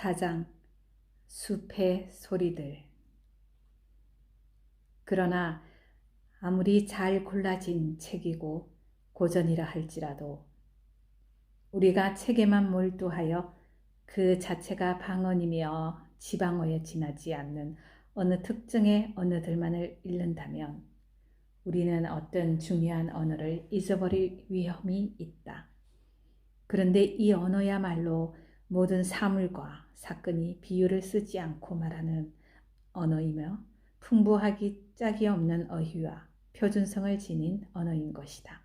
4장 숲의 소리들. 그러나 아무리 잘 골라진 책이고 고전이라 할지라도 우리가 책에만 몰두하여 그 자체가 방언이며 지방어에 지나지 않는 어느 특정의 언어들만을 읽는다면 우리는 어떤 중요한 언어를 잊어버릴 위험이 있다. 그런데 이 언어야말로 모든 사물과 사건이 비유를 쓰지 않고 말하는 언어이며 풍부하기 짝이 없는 어휘와 표준성을 지닌 언어인 것이다.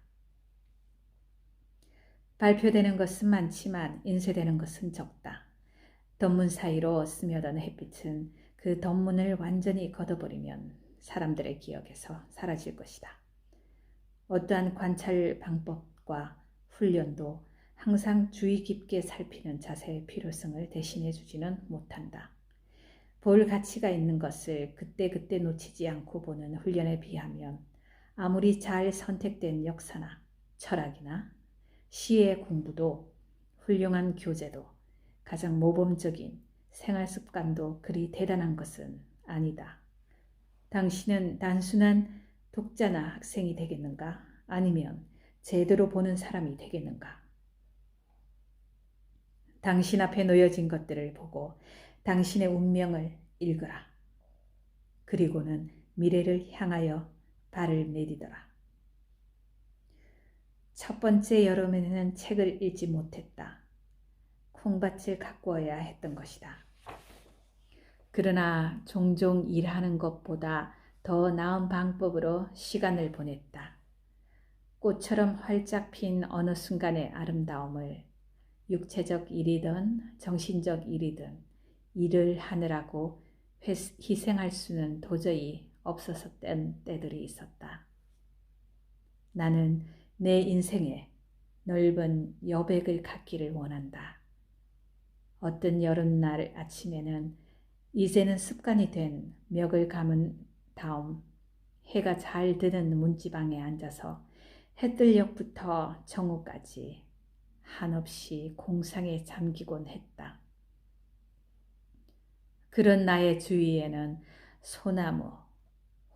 발표되는 것은 많지만 인쇄되는 것은 적다. 덧문 사이로 스며든 햇빛은 그 덧문을 완전히 걷어버리면 사람들의 기억에서 사라질 것이다. 어떠한 관찰 방법과 훈련도 항상 주의 깊게 살피는 자세의 필요성을 대신해 주지는 못한다. 볼 가치가 있는 것을 그때그때 놓치지 않고 보는 훈련에 비하면 아무리 잘 선택된 역사나 철학이나 시의 공부도 훌륭한 교재도 가장 모범적인 생활 습관도 그리 대단한 것은 아니다. 당신은 단순한 독자나 학생이 되겠는가? 아니면 제대로 보는 사람이 되겠는가? 당신 앞에 놓여진 것들을 보고 당신의 운명을 읽으라. 그리고는 미래를 향하여 발을 내디뎌라. 첫 번째 여름에는 책을 읽지 못했다. 콩밭을 가꾸어야 했던 것이다. 그러나 종종 일하는 것보다 더 나은 방법으로 시간을 보냈다. 꽃처럼 활짝 핀 어느 순간의 아름다움을 육체적 일이든 정신적 일이든 일을 하느라고 희생할 수는 도저히 없었던 때들이 있었다. 나는 내 인생에 넓은 여백을 갖기를 원한다. 어떤 여름날 아침에는 이제는 습관이 된 멱을 감은 다음 해가 잘 드는 문지방에 앉아서 해뜰녘부터 정오까지 한없이 공상에 잠기곤 했다. 그런 나의 주위에는 소나무,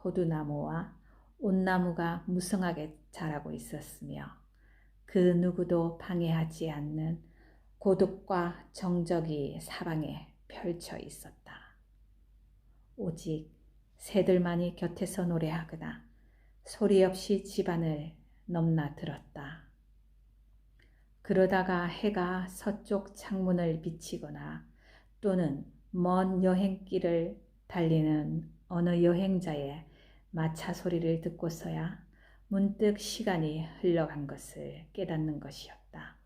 호두나무와 온나무가 무성하게 자라고 있었으며 그 누구도 방해하지 않는 고독과 정적이 사방에 펼쳐 있었다. 오직 새들만이 곁에서 노래하거나 소리 없이 집안을 넘나들었다. 그러다가 해가 서쪽 창문을 비치거나 또는 먼 여행길을 달리는 어느 여행자의 마차 소리를 듣고서야 문득 시간이 흘러간 것을 깨닫는 것이었다.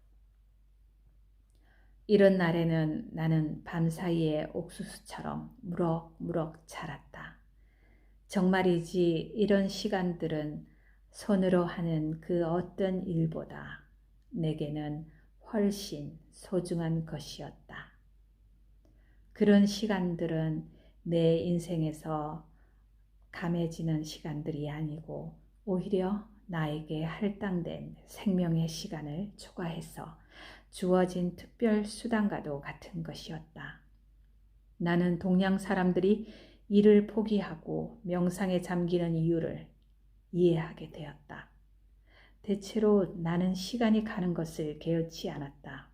이런 날에는 나는 밤사이에 옥수수처럼 무럭무럭 자랐다. 정말이지 이런 시간들은 손으로 하는 그 어떤 일보다 내게는 훨씬 소중한 것이었다. 그런 시간들은 내 인생에서 감해지는 시간들이 아니고 오히려 나에게 할당된 생명의 시간을 초과해서 주어진 특별 수단과도 같은 것이었다. 나는 동양 사람들이 일을 포기하고 명상에 잠기는 이유를 이해하게 되었다. 대체로 나는 시간이 가는 것을 개의치 않았다.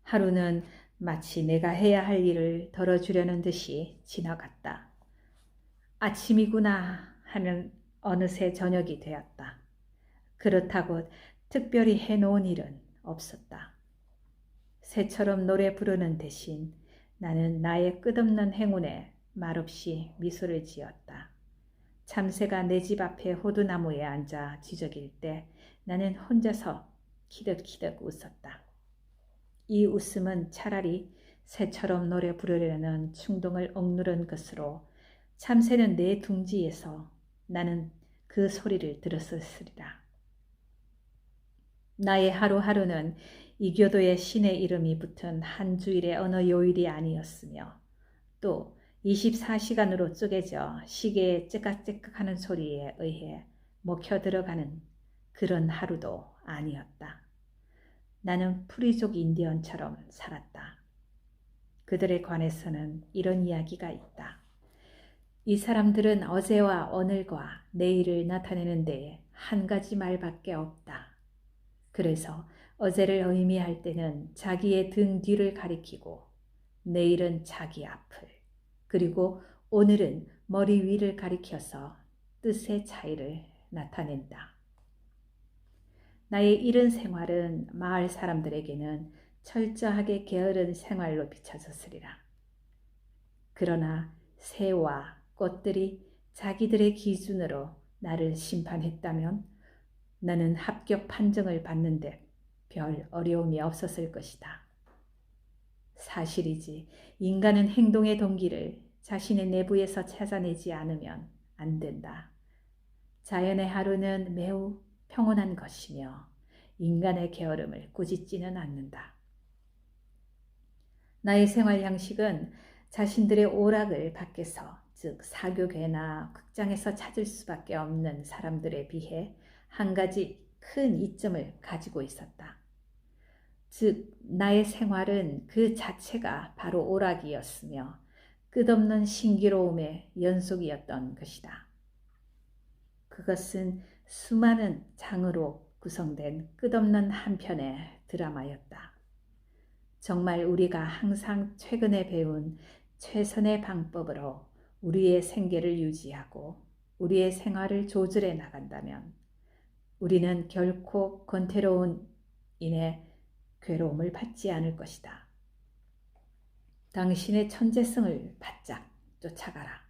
하루는 마치 내가 해야 할 일을 덜어주려는 듯이 지나갔다. 아침이구나 하면 어느새 저녁이 되었다. 그렇다고 특별히 해놓은 일은 없었다. 새처럼 노래 부르는 대신 나는 나의 끝없는 행운에 말없이 미소를 지었다. 참새가 내 집 앞에 호두나무에 앉아 지저길 때 나는 혼자서 키득키득 웃었다. 이 웃음은 차라리 새처럼 노래 부르려는 충동을 억누른 것으로 참새는 내 둥지에서 나는 그 소리를 들었으리라. 나의 하루하루는 이교도의 신의 이름이 붙은 한 주일의 어느 요일이 아니었으며 또 24시간으로 쪼개져 시계의 째깍째깍하는 소리에 의해 먹혀 들어가는 그런 하루도 아니었다. 나는 프리족 인디언처럼 살았다. 그들에 관해서는 이런 이야기가 있다. 이 사람들은 어제와 오늘과 내일을 나타내는 데에 한 가지 말밖에 없다. 그래서 어제를 의미할 때는 자기의 등 뒤를 가리키고 내일은 자기 앞을 그리고 오늘은 머리 위를 가리켜서 뜻의 차이를 나타낸다. 나의 이른 생활은 마을 사람들에게는 철저하게 게으른 생활로 비춰졌으리라. 그러나 새와 꽃들이 자기들의 기준으로 나를 심판했다면 나는 합격 판정을 받는데 별 어려움이 없었을 것이다. 사실이지 인간은 행동의 동기를 자신의 내부에서 찾아내지 않으면 안 된다. 자연의 하루는 매우 평온한 것이며 인간의 게으름을 꾸짖지는 않는다. 나의 생활 양식은 자신들의 오락을 밖에서 즉 사교계나 극장에서 찾을 수밖에 없는 사람들에 비해 한 가지 큰 이점을 가지고 있었다. 즉 나의 생활은 그 자체가 바로 오락이었으며 끝없는 신기로움의 연속이었던 것이다. 그것은 수많은 장으로 구성된 끝없는 한 편의 드라마였다. 정말 우리가 항상 최근에 배운 최선의 방법으로 우리의 생계를 유지하고 우리의 생활을 조절해 나간다면 우리는 결코 권태로운 인의 괴로움을 받지 않을 것이다. 당신의 천재성을 바짝 쫓아가라.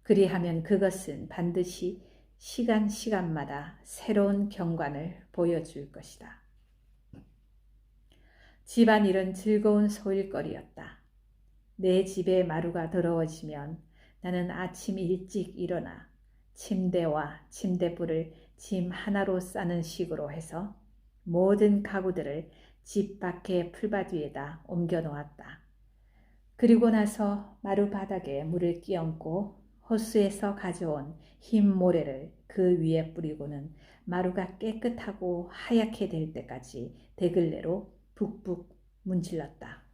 그리하면 그것은 반드시 시간마다 새로운 경관을 보여줄 것이다. 집안일은 즐거운 소일거리였다. 내 집의 마루가 더러워지면 나는 아침 일찍 일어나 침대와 침대불을 짐 하나로 싸는 식으로 해서 모든 가구들을 집 밖의 풀밭 위에다 옮겨 놓았다. 그리고 나서 마루 바닥에 물을 끼얹고 호수에서 가져온 흰 모래를 그 위에 뿌리고는 마루가 깨끗하고 하얗게 될 때까지 대글레로 북북 문질렀다.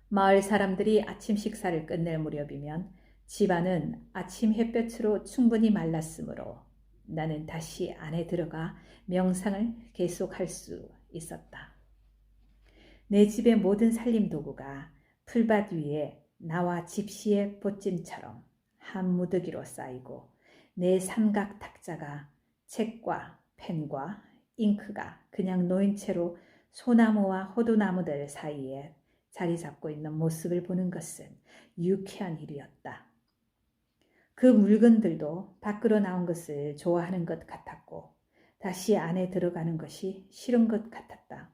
마을 사람들이 아침 식사를 끝낼 무렵이면 집안은 아침 햇볕으로 충분히 말랐으므로 나는 다시 안에 들어가 명상을 계속할 수 있었다. 내 집의 모든 살림 도구가 풀밭 위에 나와 집시의 보찜처럼 한 무더기로 쌓이고 내 삼각 탁자가 책과 펜과 잉크가 그냥 놓인 채로 소나무와 호두나무들 사이에 자리 잡고 있는 모습을 보는 것은 유쾌한 일이었다. 그 물건들도 밖으로 나온 것을 좋아하는 것 같았고 다시 안에 들어가는 것이 싫은 것 같았다.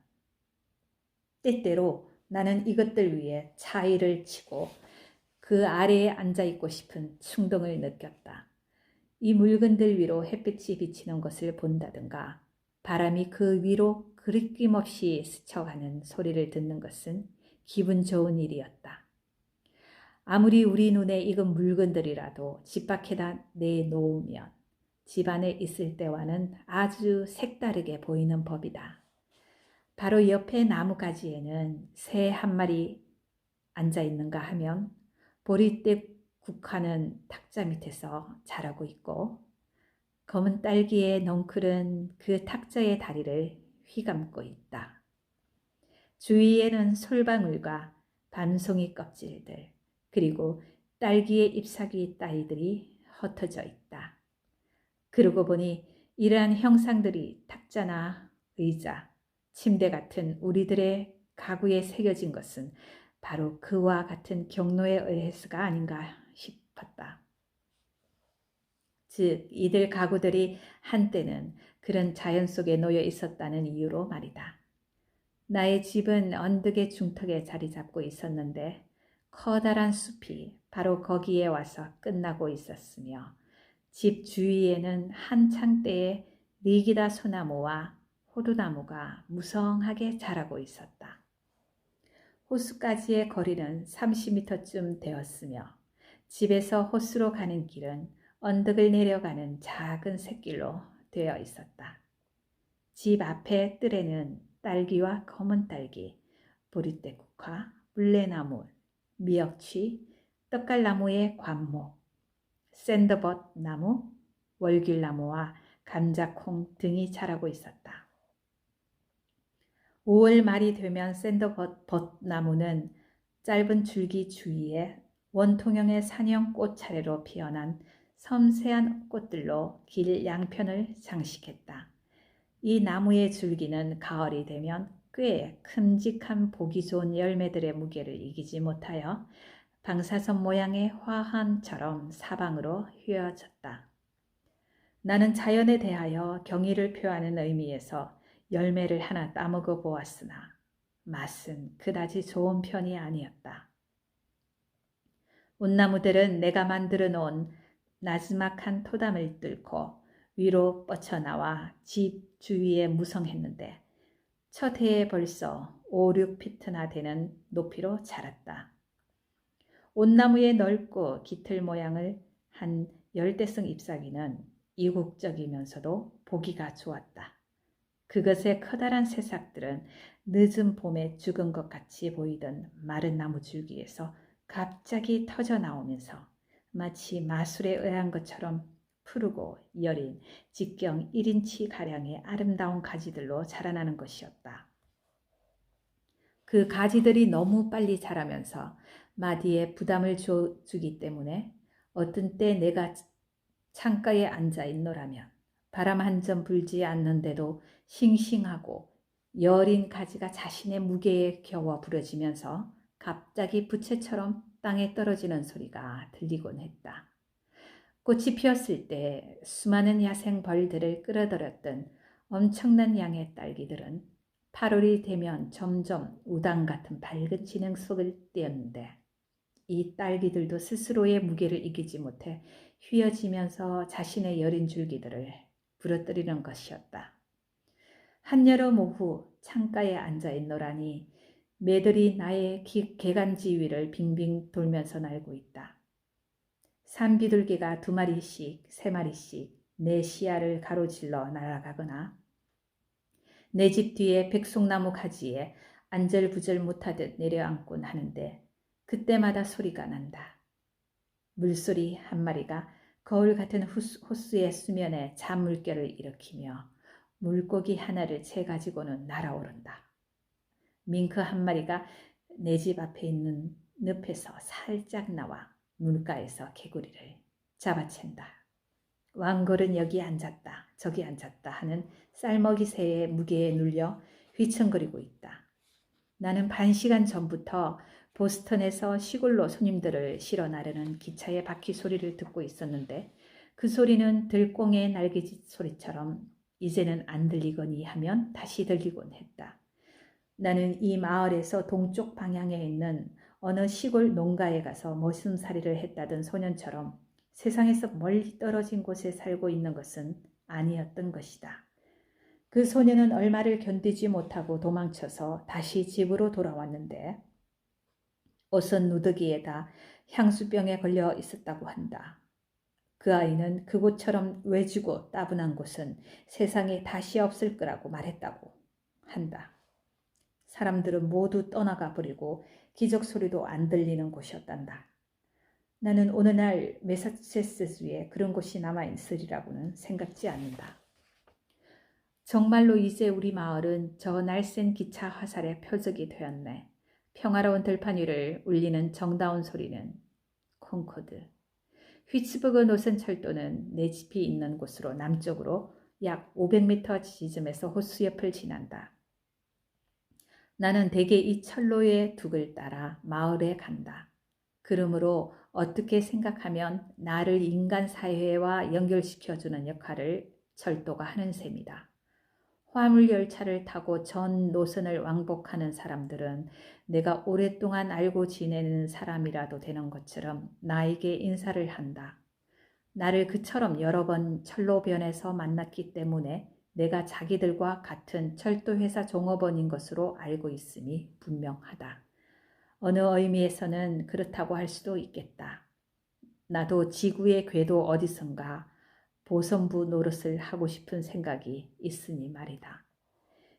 때때로 나는 이것들 위에 차이를 치고 그 아래에 앉아있고 싶은 충동을 느꼈다. 이 물건들 위로 햇빛이 비치는 것을 본다든가 바람이 그 위로 그리낌없이 스쳐가는 소리를 듣는 것은 기분 좋은 일이었다. 아무리 우리 눈에 익은 물건들이라도 집 밖에다 내놓으면 집 안에 있을 때와는 아주 색다르게 보이는 법이다. 바로 옆에 나무가지에는 새 한 마리 앉아있는가 하면 보리떼 국화는 탁자 밑에서 자라고 있고 검은 딸기의 넝쿨은 그 탁자의 다리를 휘감고 있다. 주위에는 솔방울과 반송이 껍질들 그리고 딸기의 잎사귀 따위들이 흩어져 있다. 그러고 보니 이러한 형상들이 탁자나 의자, 침대 같은 우리들의 가구에 새겨진 것은 바로 그와 같은 경로에 의해서가 아닌가 싶었다. 즉 이들 가구들이 한때는 그런 자연 속에 놓여 있었다는 이유로 말이다. 나의 집은 언덕의 중턱에 자리 잡고 있었는데 커다란 숲이 바로 거기에 와서 끝나고 있었으며 집 주위에는 한창 때의 리기다 소나무와 호두나무가 무성하게 자라고 있었다. 호수까지의 거리는 30m쯤 되었으며 집에서 호수로 가는 길은 언덕을 내려가는 작은 샛길로 되어 있었다. 집 앞의 뜰에는 딸기와 검은 딸기, 보리떼국화, 굴레나무, 미역취, 떡갈나무의 관목, 샌드벗 나무, 월귤나무와 감자콩 등이 자라고 있었다. 5월 말이 되면 샌드벗 나무는 짧은 줄기 주위에 원통형의 산형 꽃 차례로 피어난 섬세한 꽃들로 길 양편을 장식했다. 이 나무의 줄기는 가을이 되면 꽤 큼직한 보기 좋은 열매들의 무게를 이기지 못하여 방사선 모양의 화환처럼 사방으로 휘어졌다. 나는 자연에 대하여 경의를 표하는 의미에서 열매를 하나 따먹어 보았으나 맛은 그다지 좋은 편이 아니었다. 온나무들은 내가 만들어 놓은 나지막한 토담을 뚫고 위로 뻗쳐나와 집 주위에 무성했는데 첫 해에 벌써 5, 6피트나 되는 높이로 자랐다. 온나무의 넓고 깃털 모양을 한 열대성 잎사귀는 이국적이면서도 보기가 좋았다. 그것의 커다란 새싹들은 늦은 봄에 죽은 것 같이 보이던 마른 나무 줄기에서 갑자기 터져 나오면서 마치 마술에 의한 것처럼 푸르고 여린 직경 1인치가량의 아름다운 가지들로 자라나는 것이었다. 그 가지들이 너무 빨리 자라면서 마디에 부담을 주기 때문에 어떤 때 내가 창가에 앉아 있노라면 바람 한 점 불지 않는데도 싱싱하고 여린 가지가 자신의 무게에 겨워 부러지면서 갑자기 부채처럼 땅에 떨어지는 소리가 들리곤 했다. 꽃이 피었을 때 수많은 야생 벌들을 끌어들였던 엄청난 양의 딸기들은 8월이 되면 점점 우당 같은 밝은 진행 속을 띄었는데 이 딸기들도 스스로의 무게를 이기지 못해 휘어지면서 자신의 여린 줄기들을 부러뜨리는 것이었다. 한여름 오후 창가에 앉아 있노라니 매들이 나의 개간지 위를 빙빙 돌면서 날고 있다. 산비둘기가 2마리씩, 3마리씩 내 시야를 가로질러 날아가거나 내 집 뒤에 백송나무 가지에 안절부절 못하듯 내려앉곤 하는데 그때마다 소리가 난다. 물소리 한 마리가 거울 같은 호수의 수면에 잔물결을 일으키며 물고기 하나를 채 가지고는 날아오른다. 밍크 한 마리가 내 집 앞에 있는 늪에서 살짝 나와 물가에서 개구리를 잡아챈다. 왕골은 여기 앉았다 저기 앉았다 하는 쌀먹이 새의 무게에 눌려 휘청거리고 있다. 나는 반시간 전부터 보스턴에서 시골로 손님들을 실어 나르는 기차의 바퀴 소리를 듣고 있었는데 그 소리는 들꽁의 날개짓 소리처럼 이제는 안 들리거니 하면 다시 들리곤 했다. 나는 이 마을에서 동쪽 방향에 있는 어느 시골 농가에 가서 머슴살이를 했다던 소년처럼 세상에서 멀리 떨어진 곳에 살고 있는 것은 아니었던 것이다. 그 소년은 얼마를 견디지 못하고 도망쳐서 다시 집으로 돌아왔는데 옷은 누더기에다 향수병에 걸려 있었다고 한다. 그 아이는 그곳처럼 외지고 따분한 곳은 세상에 다시 없을 거라고 말했다고 한다. 사람들은 모두 떠나가 버리고 기적 소리도 안 들리는 곳이었단다. 나는 어느 날 매사추세츠주에 그런 곳이 남아있으리라고는 생각지 않는다. 정말로 이제 우리 마을은 저 날쌘 기차 화살의 표적이 되었네. 평화로운 들판 위를 울리는 정다운 소리는 콩코드. 휘츠버그 노선철도는 내 집이 있는 곳으로 남쪽으로 약 500m 지점에서 호수 옆을 지난다. 나는 대개 이 철로의 둑을 따라 마을에 간다. 그러므로 어떻게 생각하면 나를 인간 사회와 연결시켜주는 역할을 철도가 하는 셈이다. 화물 열차를 타고 전 노선을 왕복하는 사람들은 내가 오랫동안 알고 지내는 사람이라도 되는 것처럼 나에게 인사를 한다. 나를 그처럼 여러 번 철로변에서 만났기 때문에 내가 자기들과 같은 철도회사 종업원인 것으로 알고 있음이 분명하다. 어느 의미에서는 그렇다고 할 수도 있겠다. 나도 지구의 궤도 어디선가 보선부 노릇을 하고 싶은 생각이 있으니 말이다.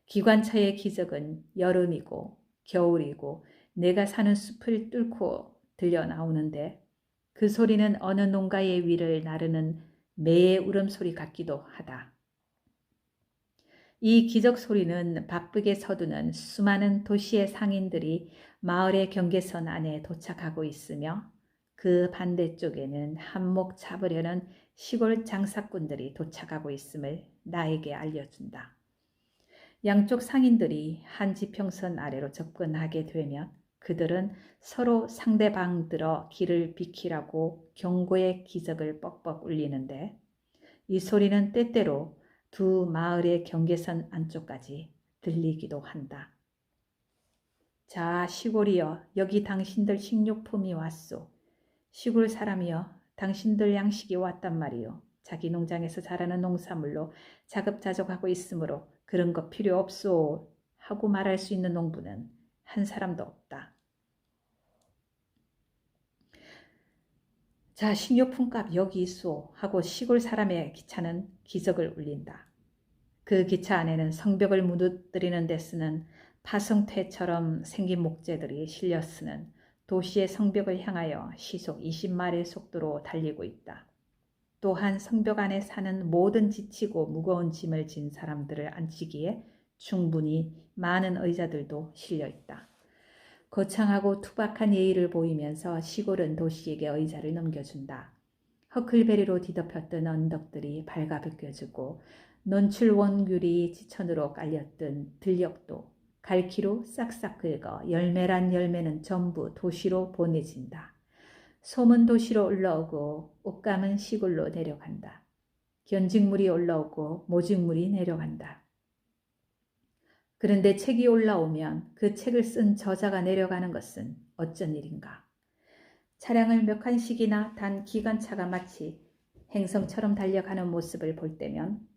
기관차의 기적은 여름이고 겨울이고 내가 사는 숲을 뚫고 들려 나오는데 그 소리는 어느 농가의 위를 나르는 매의 울음소리 같기도 하다. 이 기적 소리는 바쁘게 서두는 수많은 도시의 상인들이 마을의 경계선 안에 도착하고 있으며 그 반대쪽에는 한몫 잡으려는 시골 장사꾼들이 도착하고 있음을 나에게 알려준다. 양쪽 상인들이 한 지평선 아래로 접근하게 되면 그들은 서로 상대방 들어 길을 비키라고 경고의 기적을 뻑뻑 울리는데 이 소리는 때때로 두 마을의 경계선 안쪽까지 들리기도 한다. 자, 시골이여, 여기 당신들 식료품이 왔소. 시골 사람이여, 당신들 양식이 왔단 말이요. 자기 농장에서 자라는 농산물로 자급자족하고 있으므로 그런 거 필요 없소 하고 말할 수 있는 농부는 한 사람도 없다. 자, 식료품값 여기 있소 하고 시골 사람의 기차는 기적을 울린다. 그 기차 안에는 성벽을 무너뜨리는 데 쓰는 파성퇴처럼 생긴 목재들이 실려 쓰는 도시의 성벽을 향하여 시속 20마일의 속도로 달리고 있다. 또한 성벽 안에 사는 모든 지치고 무거운 짐을 진 사람들을 앉히기에 충분히 많은 의자들도 실려 있다. 거창하고 투박한 예의를 보이면서 시골은 도시에게 의자를 넘겨준다. 허클베리로 뒤덮였던 언덕들이 발가벗겨지고 논출 원귤이 지천으로 깔렸던 들녘도 갈퀴로 싹싹 긁어 열매란 열매는 전부 도시로 보내진다. 솜은 도시로 올라오고 옷감은 시골로 내려간다. 견직물이 올라오고 모직물이 내려간다. 그런데 책이 올라오면 그 책을 쓴 저자가 내려가는 것은 어쩐 일인가? 차량을 몇 칸씩이나 단 기관차가 마치 행성처럼 달려가는 모습을 볼 때면,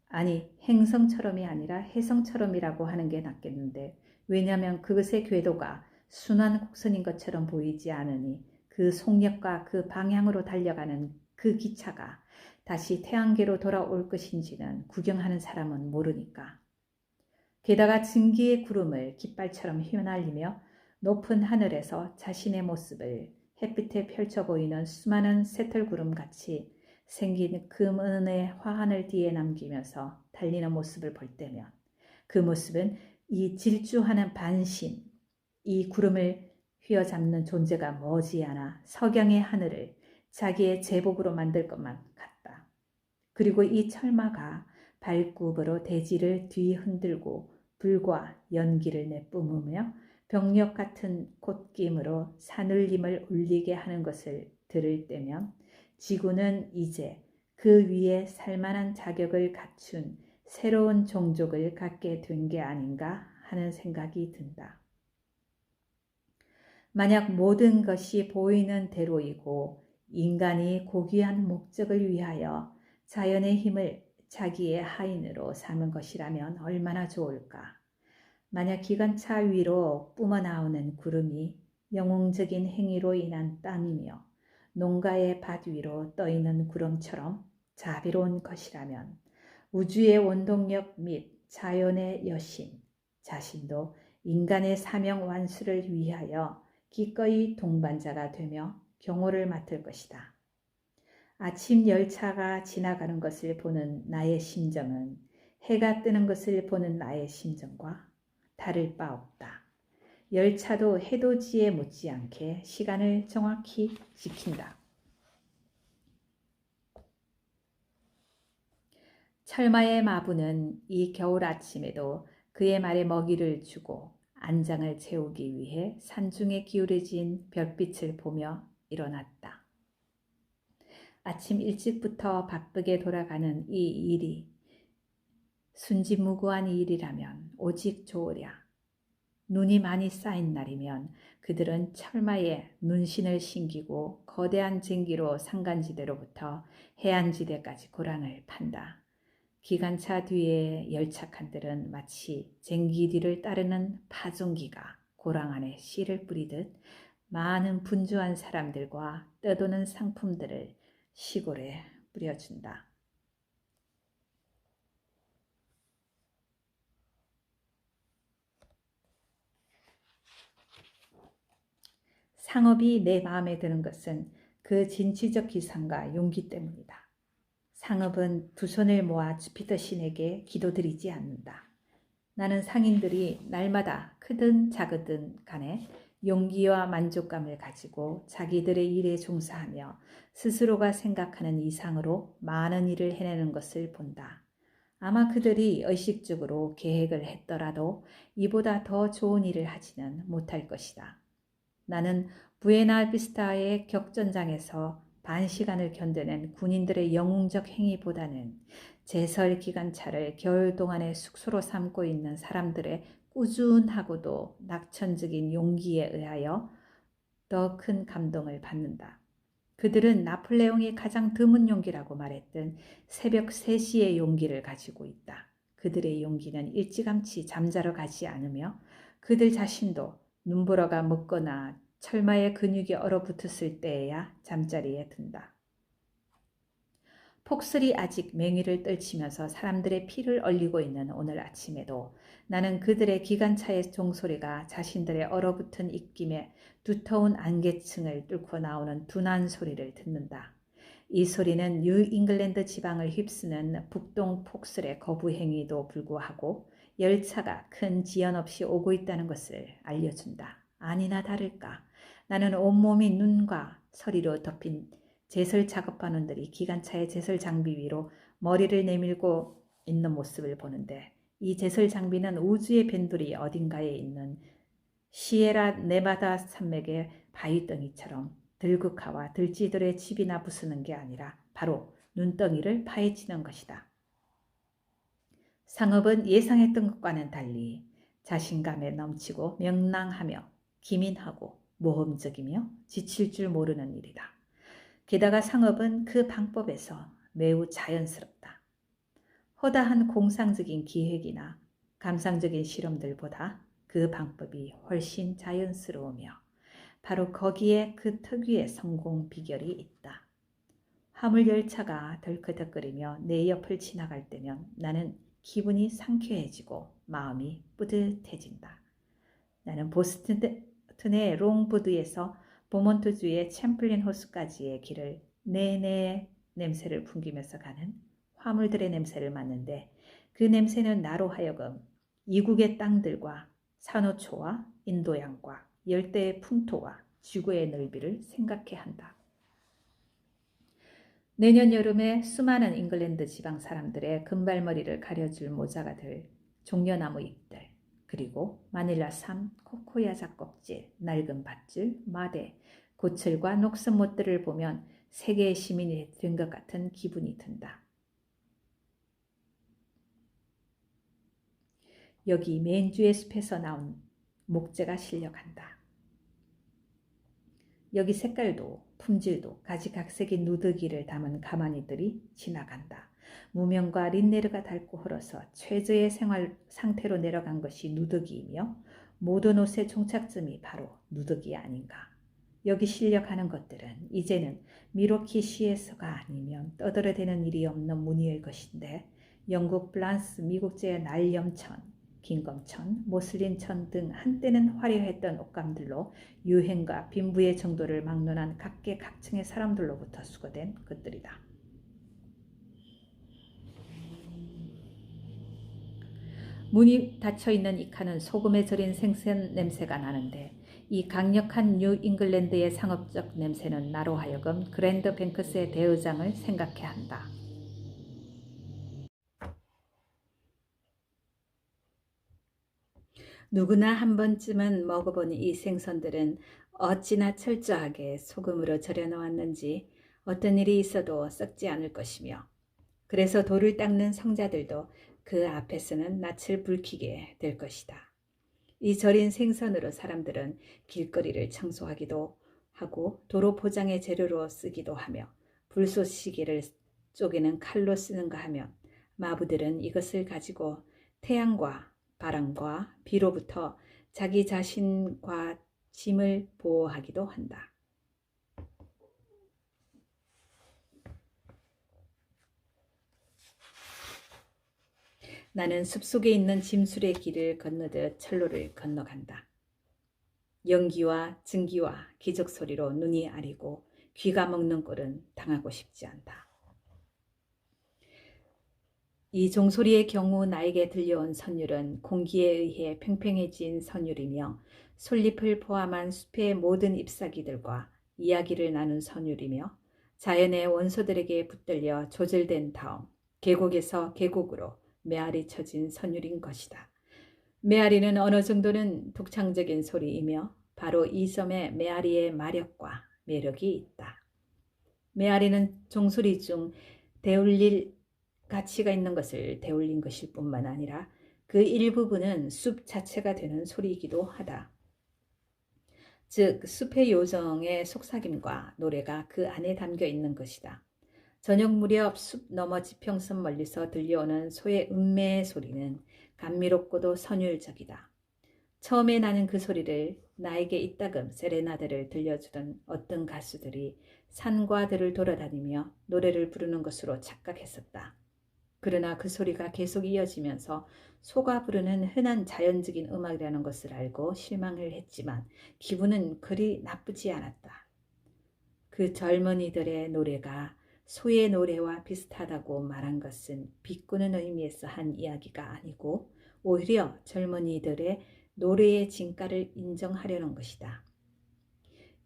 아니 행성처럼이 아니라 해성처럼이라고 하는 게 낫겠는데, 왜냐하면 그것의 궤도가 순환 곡선인 것처럼 보이지 않으니 그 속력과 그 방향으로 달려가는 그 기차가 다시 태양계로 돌아올 것인지는 구경하는 사람은 모르니까. 게다가 증기의 구름을 깃발처럼 휘날리며 높은 하늘에서 자신의 모습을 햇빛에 펼쳐 보이는 수많은 새털구름같이 생긴 금은의 화환을 뒤에 남기면서 달리는 모습을 볼 때면 그 모습은 이 질주하는 반신, 이 구름을 휘어잡는 존재가 머지않아 석양의 하늘을 자기의 제복으로 만들 것만 같다. 그리고 이 철마가 발굽으로 대지를 뒤흔들고 불과 연기를 내뿜으며 병력 같은 콧김으로 산울림을 울리게 하는 것을 들을 때면 지구는 이제 그 위에 살만한 자격을 갖춘 새로운 종족을 갖게 된 게 아닌가 하는 생각이 든다. 만약 모든 것이 보이는 대로이고 인간이 고귀한 목적을 위하여 자연의 힘을 자기의 하인으로 삼은 것이라면 얼마나 좋을까. 만약 기관차 위로 뿜어나오는 구름이 영웅적인 행위로 인한 땀이며 농가의 밭 위로 떠있는 구름처럼 자비로운 것이라면 우주의 원동력 및 자연의 여신 자신도 인간의 사명 완수를 위하여 기꺼이 동반자가 되며 경호를 맡을 것이다. 아침 열차가 지나가는 것을 보는 나의 심정은 해가 뜨는 것을 보는 나의 심정과 다를 바 없다. 열차도 해돋이에 못지않게 시간을 정확히 지킨다. 철마의 마부는 이 겨울 아침에도 그의 말에 먹이를 주고 안장을 채우기 위해 산중에 기울어진 별빛을 보며 일어났다. 아침 일찍부터 바쁘게 돌아가는 이 일이 순진무구한 일이라면 오직 좋으랴. 눈이 많이 쌓인 날이면 그들은 철마에 눈신을 신기고 거대한 쟁기로 산간지대로부터 해안지대까지 고랑을 판다. 기관차 뒤에 열차칸들은 마치 쟁기 뒤를 따르는 파종기가 고랑 안에 씨를 뿌리듯 많은 분주한 사람들과 떠도는 상품들을 시골에 뿌려준다. 상업이 내 마음에 드는 것은 그 진취적 기상과 용기 때문이다. 상업은 두 손을 모아 주피터 신에게 기도드리지 않는다. 나는 상인들이 날마다 크든 작으든 간에 용기와 만족감을 가지고 자기들의 일에 종사하며 스스로가 생각하는 이상으로 많은 일을 해내는 것을 본다. 아마 그들이 의식적으로 계획을 했더라도 이보다 더 좋은 일을 하지는 못할 것이다. 나는 부에나비스타의 격전장에서 반 시간을 견뎌낸 군인들의 영웅적 행위보다는 제설 기관차를 겨울 동안에 숙소로 삼고 있는 사람들의 꾸준하고도 낙천적인 용기에 의하여 더 큰 감동을 받는다. 그들은 나폴레옹이 가장 드문 용기라고 말했던 새벽 3시의 용기를 가지고 있다. 그들의 용기는 일찌감치 잠자러 가지 않으며 그들 자신도 눈보라가 먹거나 철마의 근육이 얼어붙었을 때에야 잠자리에 든다. 폭설이 아직 맹위를 떨치면서 사람들의 피를 얼리고 있는 오늘 아침에도 나는 그들의 기관차의 종소리가 자신들의 얼어붙은 입김에 두터운 안개층을 뚫고 나오는 둔한 소리를 듣는다. 이 소리는 뉴 잉글랜드 지방을 휩쓰는 북동 폭설의 거부행위도 불구하고 열차가 큰 지연 없이 오고 있다는 것을 알려준다. 아니나 다를까 나는 온몸이 눈과 서리로 덮인 제설 작업반원들이 기관차의 제설 장비 위로 머리를 내밀고 있는 모습을 보는데 이 제설 장비는 우주의 밴돌이 어딘가에 있는 시에라 네바다 산맥의 바위덩이처럼 들국화와 들쥐들의 집이나 부수는 게 아니라 바로 눈덩이를 파헤치는 것이다. 상업은 예상했던 것과는 달리 자신감에 넘치고 명랑하며 기민하고 모험적이며 지칠 줄 모르는 일이다. 게다가 상업은 그 방법에서 매우 자연스럽다. 허다한 공상적인 기획이나 감상적인 실험들보다 그 방법이 훨씬 자연스러우며 바로 거기에 그 특유의 성공 비결이 있다. 화물열차가 덜커덕거리며 내 옆을 지나갈 때면 나는 기분이 상쾌해지고 마음이 뿌듯해진다. 나는 보스턴의 롱보드에서 보몬트주의 챔플린 호수까지의 길을 내내 냄새를 풍기면서 가는 화물들의 냄새를 맡는데 그 냄새는 나로 하여금 이국의 땅들과 산호초와 인도양과 열대의 풍토와 지구의 넓이를 생각해 한다. 내년 여름에 수많은 잉글랜드 지방 사람들의 금발머리를 가려줄 모자가 될 종려나무 잎들, 그리고 마닐라 삶, 코코야 작껍질, 낡은 밧줄, 마대, 고철과 녹슨못들을 보면 세계의 시민이 된 것 같은 기분이 든다. 여기 맨주의 숲에서 나온 목재가 실려간다. 여기 색깔도 품질도 가지각색인 누더기를 담은 가마니들이 지나간다. 무명과 린네르가 닳고 흘러서 최저의 생활 상태로 내려간 것이 누더기이며 모든 옷의 종착점이 바로 누더기 아닌가. 여기 실려가는 것들은 이제는 미로키 시에서가 아니면 떠들어대는 일이 없는 무늬일 것인데 영국, 프랑스, 미국제의 날염천, 김검천, 모슬린천 등 한때는 화려했던 옷감들로 유행과 빈부의 정도를 막론한 각계각층의 사람들로부터 수거된 것들이다. 문이 닫혀있는 이 칸은 소금에 절인 생선 냄새가 나는데 이 강력한 뉴 잉글랜드의 상업적 냄새는 나로 하여금 그랜드 뱅크스의 대의장을 생각해 한다. 누구나 한 번쯤은 먹어본 이 생선들은 어찌나 철저하게 소금으로 절여 놓았는지 어떤 일이 있어도 썩지 않을 것이며 그래서 돌을 닦는 성자들도 그 앞에서는 낯을 붉히게 될 것이다. 이 절인 생선으로 사람들은 길거리를 청소하기도 하고 도로 포장의 재료로 쓰기도 하며 불꽃 시계를 쪼개는 칼로 쓰는가 하면 마부들은 이것을 가지고 태양과 바람과 비로부터 자기 자신과 짐을 보호하기도 한다. 나는 숲속에 있는 짐술의 길을 건너듯 철로를 건너간다. 연기와 증기와 기적 소리로 눈이 아리고 귀가 먹는 꼴은 당하고 싶지 않다. 이 종소리의 경우 나에게 들려온 선율은 공기에 의해 팽팽해진 선율이며 솔잎을 포함한 숲의 모든 잎사귀들과 이야기를 나눈 선율이며 자연의 원소들에게 붙들려 조절된 다음 계곡에서 계곡으로 메아리 쳐진 선율인 것이다. 메아리는 어느 정도는 독창적인 소리이며 바로 이 점에 메아리의 마력과 매력이 있다. 메아리는 종소리 중 되울릴 가치가 있는 것을 되울린 것일 뿐만 아니라 그 일부분은 숲 자체가 되는 소리이기도 하다. 즉 숲의 요정의 속삭임과 노래가 그 안에 담겨 있는 것이다. 저녁 무렵 숲 너머 지평선 멀리서 들려오는 소의 음매의 소리는 감미롭고도 선율적이다. 처음에 나는 그 소리를 나에게 이따금 세레나데를 들려주던 어떤 가수들이 산과 들을 돌아다니며 노래를 부르는 것으로 착각했었다. 그러나 그 소리가 계속 이어지면서 소가 부르는 흔한 자연적인 음악이라는 것을 알고 실망을 했지만 기분은 그리 나쁘지 않았다. 그 젊은이들의 노래가 소의 노래와 비슷하다고 말한 것은 비꼬는 의미에서 한 이야기가 아니고 오히려 젊은이들의 노래의 진가를 인정하려는 것이다.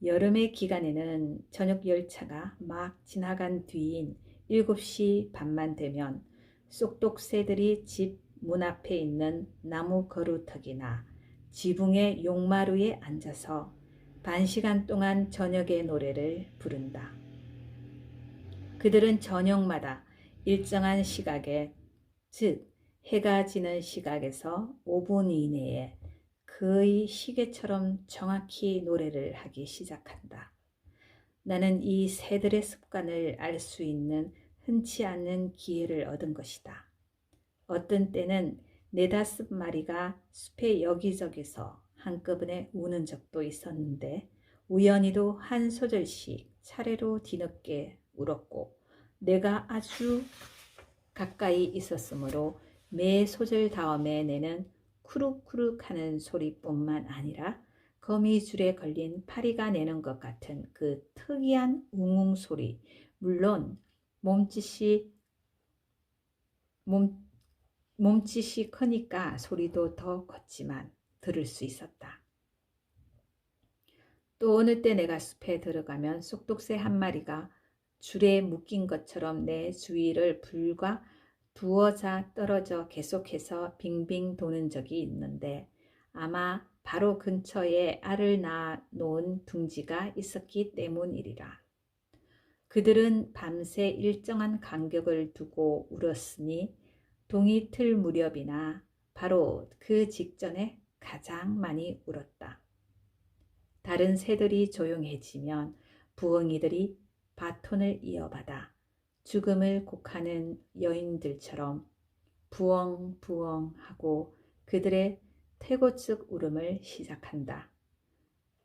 여름의 기간에는 저녁 열차가 막 지나간 뒤인 7시 반만 되면 쏙독새들이 집 문 앞에 있는 나무 거루턱이나 지붕의 용마루에 앉아서 반시간 동안 저녁의 노래를 부른다. 그들은 저녁마다 일정한 시각에, 즉 해가 지는 시각에서 5분 이내에 거의 시계처럼 정확히 노래를 하기 시작한다. 나는 이 새들의 습관을 알 수 있는 흔치 않은 기회를 얻은 것이다. 어떤 때는 4-5마리가 숲의 여기저기서 한꺼번에 우는 적도 있었는데 우연히도 한 소절씩 차례로 뒤늦게 울었고 내가 아주 가까이 있었으므로 매 소절 다음에 내는 쿠룩쿠룩 하는 소리뿐만 아니라 거미줄에 걸린 파리가 내는 것 같은 그 특이한 웅웅 소리, 물론 몸짓이 크니까 소리도 더 컸지만 들을 수 있었다. 또 어느 때 내가 숲에 들어가면 쏙독새 한 마리가 줄에 묶인 것처럼 내 주위를 불과 두어자 떨어져 계속해서 빙빙 도는 적이 있는데 아마 바로 근처에 알을 낳아놓은 둥지가 있었기 때문이리라. 그들은 밤새 일정한 간격을 두고 울었으니 동이 틀 무렵이나 바로 그 직전에 가장 많이 울었다. 다른 새들이 조용해지면 부엉이들이 바톤을 이어받아 죽음을 곡하는 여인들처럼 부엉부엉 하고 그들의 태고즉 울음을 시작한다.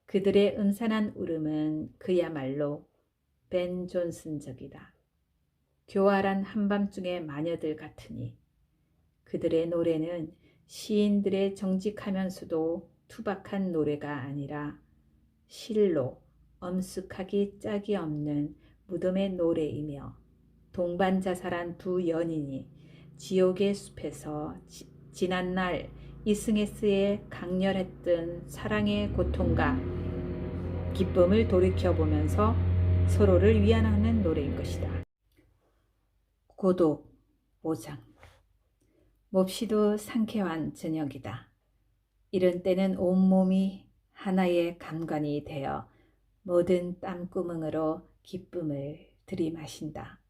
그들의 음산한 울음은 그야말로 벤 존슨적이다. 교활한 한밤중의 마녀들 같으니 그들의 노래는 시인들의 정직하면서도 투박한 노래가 아니라 실로 엄숙하기 짝이 없는 무덤의 노래이며 동반자살한 두 연인이 지옥의 숲에서 지난날 이승에스의 강렬했던 사랑의 고통과 기쁨을 돌이켜보면서 서로를 위안하는 노래인 것이다. 고독, 오장. 몹시도 상쾌한 저녁이다. 이런 때는 온몸이 하나의 감관이 되어 모든 땀구멍으로 기쁨을 들이마신다.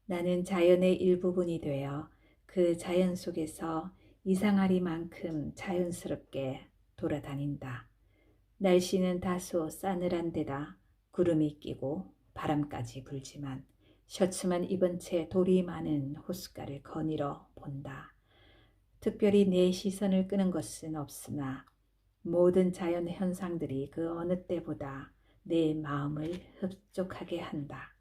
나는 자연의 일부분이 되어 그 자연 속에서 이상하리만큼 자연스럽게 돌아다닌다. 날씨는 다소 싸늘한 데다 구름이 끼고 바람까지 불지만 셔츠만 입은 채 돌이 많은 호숫가를 거닐어 본다. 특별히 내 시선을 끄는 것은 없으나 모든 자연 현상들이 그 어느 때보다 내 마음을 흡족하게 한다.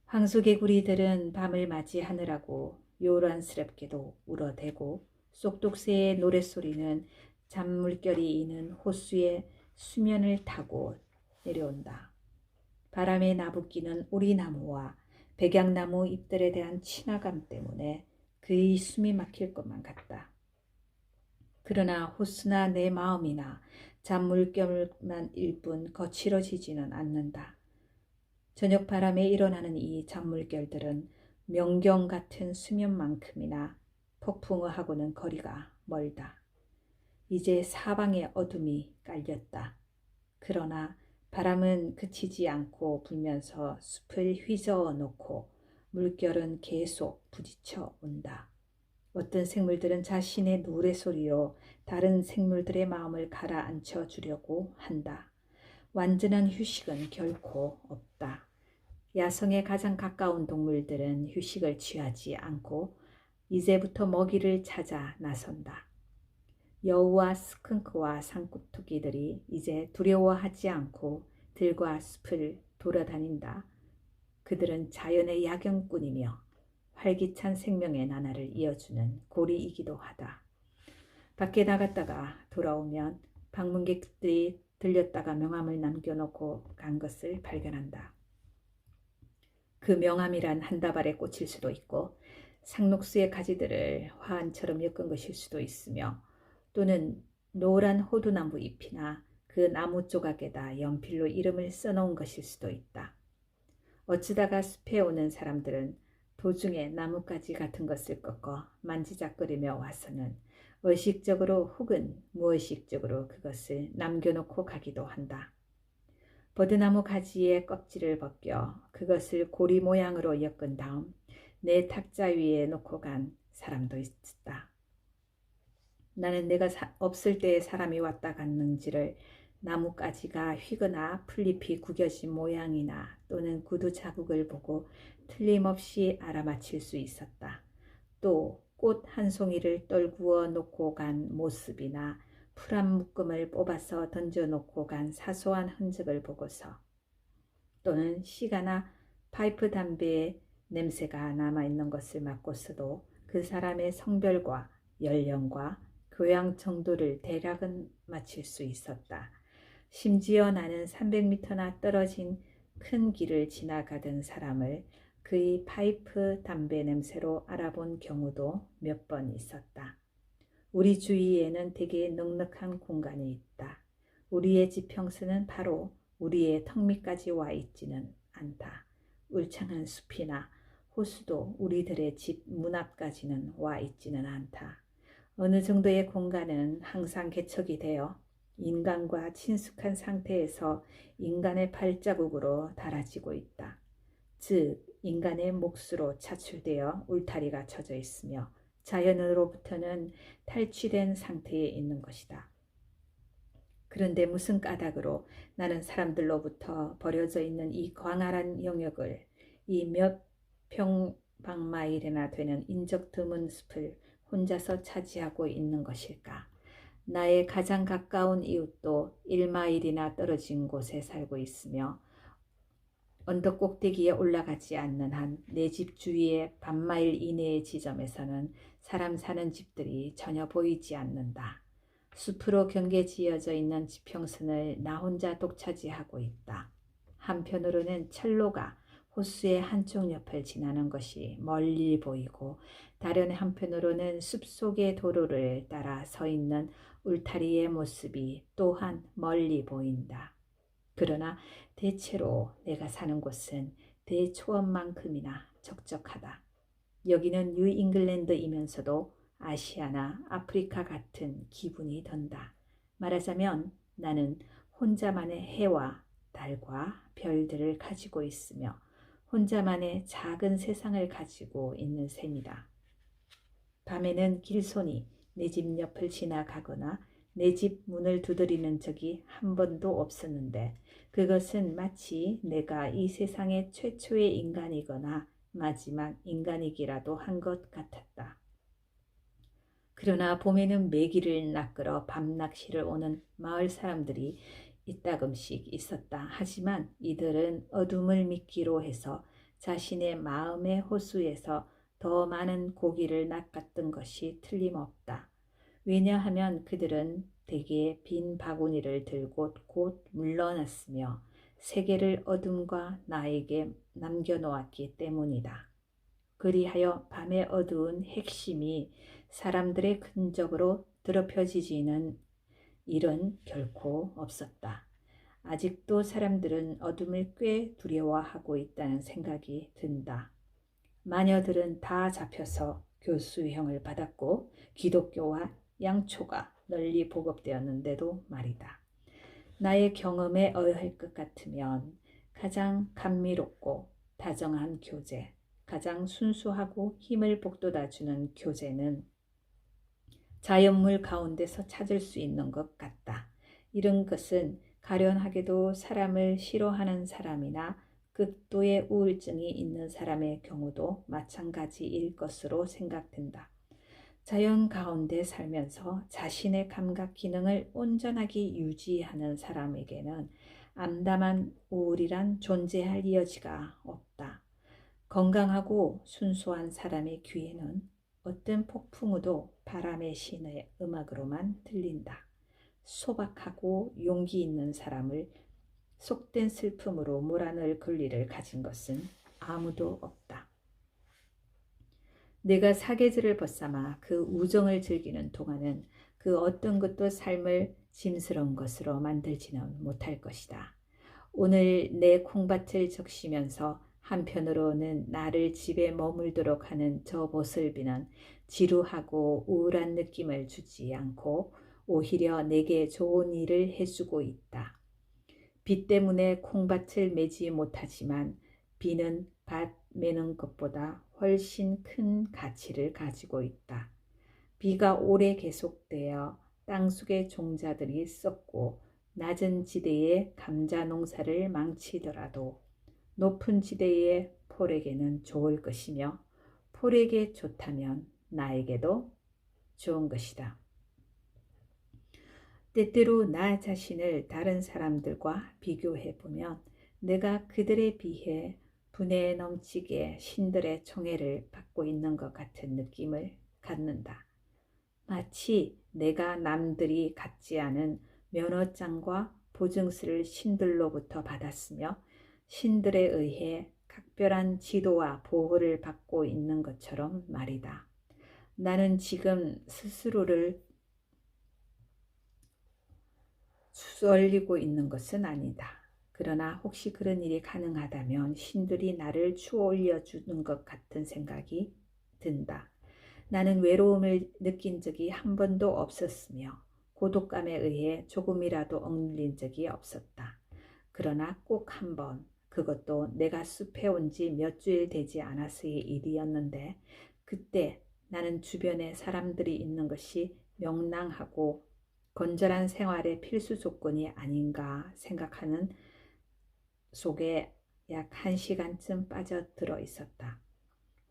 황소개구리들은 밤을 맞이하느라고 요란스럽게도 울어대고 쏙독새의 노랫소리는 잔물결이 이는 호수의 수면을 타고 내려온다. 바람에 나부끼는 오리나무와 백약나무 잎들에 대한 친화감 때문에 그의 숨이 막힐 것만 같다. 그러나 호수나 내 마음이나 잔물결만 일뿐 거칠어지지는 않는다. 저녁 바람에 일어나는 이 잔물결들은 명경 같은 수면만큼이나 폭풍우하고는 거리가 멀다. 이제 사방에 어둠이 깔렸다. 그러나 바람은 그치지 않고 불면서 숲을 휘저어 놓고 물결은 계속 부딪혀 온다. 어떤 생물들은 자신의 노래소리로 다른 생물들의 마음을 가라앉혀 주려고 한다. 완전한 휴식은 결코 없다. 야성에 가장 가까운 동물들은 휴식을 취하지 않고 이제부터 먹이를 찾아 나선다. 여우와 스컹크와 산토끼들이 이제 두려워하지 않고 들과 숲을 돌아다닌다. 그들은 자연의 야경꾼이며 활기찬 생명의 나날을 이어주는 고리이기도 하다. 밖에 나갔다가 돌아오면 방문객들이 들렸다가 명함을 남겨놓고 간 것을 발견한다. 그 명함이란 한 다발에 꽂힐 수도 있고 상록수의 가지들을 화환처럼 엮은 것일 수도 있으며 또는 노란 호두나무 잎이나 그 나무 조각에다 연필로 이름을 써놓은 것일 수도 있다. 어쩌다가 숲에 오는 사람들은 도중에 나뭇가지 같은 것을 꺾어 만지작거리며 와서는 의식적으로 혹은 무의식적으로 그것을 남겨놓고 가기도 한다. 버드나무 가지의 껍질을 벗겨 그것을 고리 모양으로 엮은 다음 내 탁자 위에 놓고 간 사람도 있다. 나는 내가 없을 때에 사람이 왔다 갔는지를 나뭇가지가 휘거나 풀잎이 구겨진 모양이나 또는 구두 자국을 보고 틀림없이 알아맞힐 수 있었다. 또 꽃 한 송이를 떨구어 놓고 간 모습이나 풀 한 묶음을 뽑아서 던져놓고 간 사소한 흔적을 보고서 또는 시가나 파이프 담배의 냄새가 남아있는 것을 맡고서도 그 사람의 성별과 연령과 교양 정도를 대략은 맞힐 수 있었다. 심지어 나는 300m나 떨어진 큰 길을 지나가던 사람을 그의 파이프 담배 냄새로 알아본 경우도 몇 번 있었다. 우리 주위에는 되게 넉넉한 공간이 있다. 우리의 지평선은 바로 우리의 턱 밑까지 와 있지는 않다. 울창한 숲이나 호수도 우리들의 집 문 앞까지는 와 있지는 않다. 어느 정도의 공간은 항상 개척이 되어 인간과 친숙한 상태에서 인간의 발자국으로 달아지고 있다. 즉 인간의 몫으로 차출되어 울타리가 쳐져 있으며 자연으로부터는 탈취된 상태에 있는 것이다. 그런데 무슨 까닭으로 나는 사람들로부터 버려져 있는 이 광활한 영역을 이 몇 평방마일이나 되는 인적 드문 숲을 혼자서 차지하고 있는 것일까? 나의 가장 가까운 이웃도 1마일이나 떨어진 곳에 살고 있으며 언덕 꼭대기에 올라가지 않는 한 내 집 주위의 반마일 이내의 지점에서는 사람 사는 집들이 전혀 보이지 않는다. 숲으로 경계지어져 있는 지평선을 나 혼자 독차지하고 있다. 한편으로는 철로가 호수의 한쪽 옆을 지나는 것이 멀리 보이고 다른 한편으로는 숲속의 도로를 따라 서 있는 울타리의 모습이 또한 멀리 보인다. 그러나 대체로 내가 사는 곳은 대초원만큼이나 적적하다. 여기는 뉴잉글랜드이면서도 아시아나 아프리카 같은 기분이 든다. 말하자면 나는 혼자만의 해와 달과 별들을 가지고 있으며 혼자만의 작은 세상을 가지고 있는 셈이다. 밤에는 길손이 내 집 옆을 지나가거나 내 집 문을 두드리는 적이 한 번도 없었는데 그것은 마치 내가 이 세상의 최초의 인간이거나 마지막 인간이기라도 한 것 같았다. 그러나 봄에는 메기를 낚으러 밤낚시를 오는 마을 사람들이 이따금씩 있었다. 하지만 이들은 어둠을 미끼로 해서 자신의 마음의 호수에서 더 많은 고기를 낚았던 것이 틀림없다. 왜냐하면 그들은 대개 빈 바구니를 들고 곧 물러났으며 세계를 어둠과 나에게 남겨놓았기 때문이다. 그리하여 밤의 어두운 핵심이 사람들의 흔적으로 더럽혀지지는 일은 결코 없었다. 아직도 사람들은 어둠을 꽤 두려워하고 있다는 생각이 든다. 마녀들은 다 잡혀서 교수형을 받았고 기독교와 양초가 널리 보급되었는데도 말이다. 나의 경험에 의할 것 같으면 가장 감미롭고 다정한 교제, 가장 순수하고 힘을 북돋아주는 교제는 자연물 가운데서 찾을 수 있는 것 같다. 이런 것은 가련하게도 사람을 싫어하는 사람이나 극도의 우울증이 있는 사람의 경우도 마찬가지일 것으로 생각된다. 자연 가운데 살면서 자신의 감각 기능을 온전하게 유지하는 사람에게는 암담한 우울이란 존재할 여지가 없다. 건강하고 순수한 사람의 귀에는 어떤 폭풍우도 바람의 신의 음악으로만 들린다. 소박하고 용기 있는 사람을 속된 슬픔으로 몰아넣을 권리를 가진 것은 아무도 없다. 내가 사계절을 벗삼아 그 우정을 즐기는 동안은 그 어떤 것도 삶을 짐스러운 것으로 만들지는 못할 것이다. 오늘 내 콩밭을 적시면서 한편으로는 나를 집에 머물도록 하는 저 보슬비는 지루하고 우울한 느낌을 주지 않고 오히려 내게 좋은 일을 해주고 있다. 비 때문에 콩밭을 매지 못하지만 비는 밭 매는 것보다 훨씬 큰 가치를 가지고 있다. 비가 오래 계속되어 땅속의 종자들이 썩고 낮은 지대의 감자 농사를 망치더라도 높은 지대의 폴에게는 좋을 것이며 폴에게 좋다면 나에게도 좋은 것이다. 때때로 나 자신을 다른 사람들과 비교해보면 내가 그들에 비해 분에 넘치게 신들의 총애를 받고 있는 것 같은 느낌을 갖는다. 마치 내가 남들이 갖지 않은 면허장과 보증서를 신들로부터 받았으며 신들에 의해 각별한 지도와 보호를 받고 있는 것처럼 말이다. 나는 지금 스스로를 쏠리고 있는 것은 아니다. 그러나 혹시 그런 일이 가능하다면 신들이 나를 추어 올려주는 것 같은 생각이 든다. 나는 외로움을 느낀 적이 한 번도 없었으며 고독감에 의해 조금이라도 억눌린 적이 없었다. 그러나 꼭 한 번, 그것도 내가 숲에 온 지 몇 주일 되지 않아서의 일이었는데 그때 나는 주변에 사람들이 있는 것이 명랑하고 건전한 생활의 필수 조건이 아닌가 생각하는 속에 약 1시간쯤 빠져들어 있었다.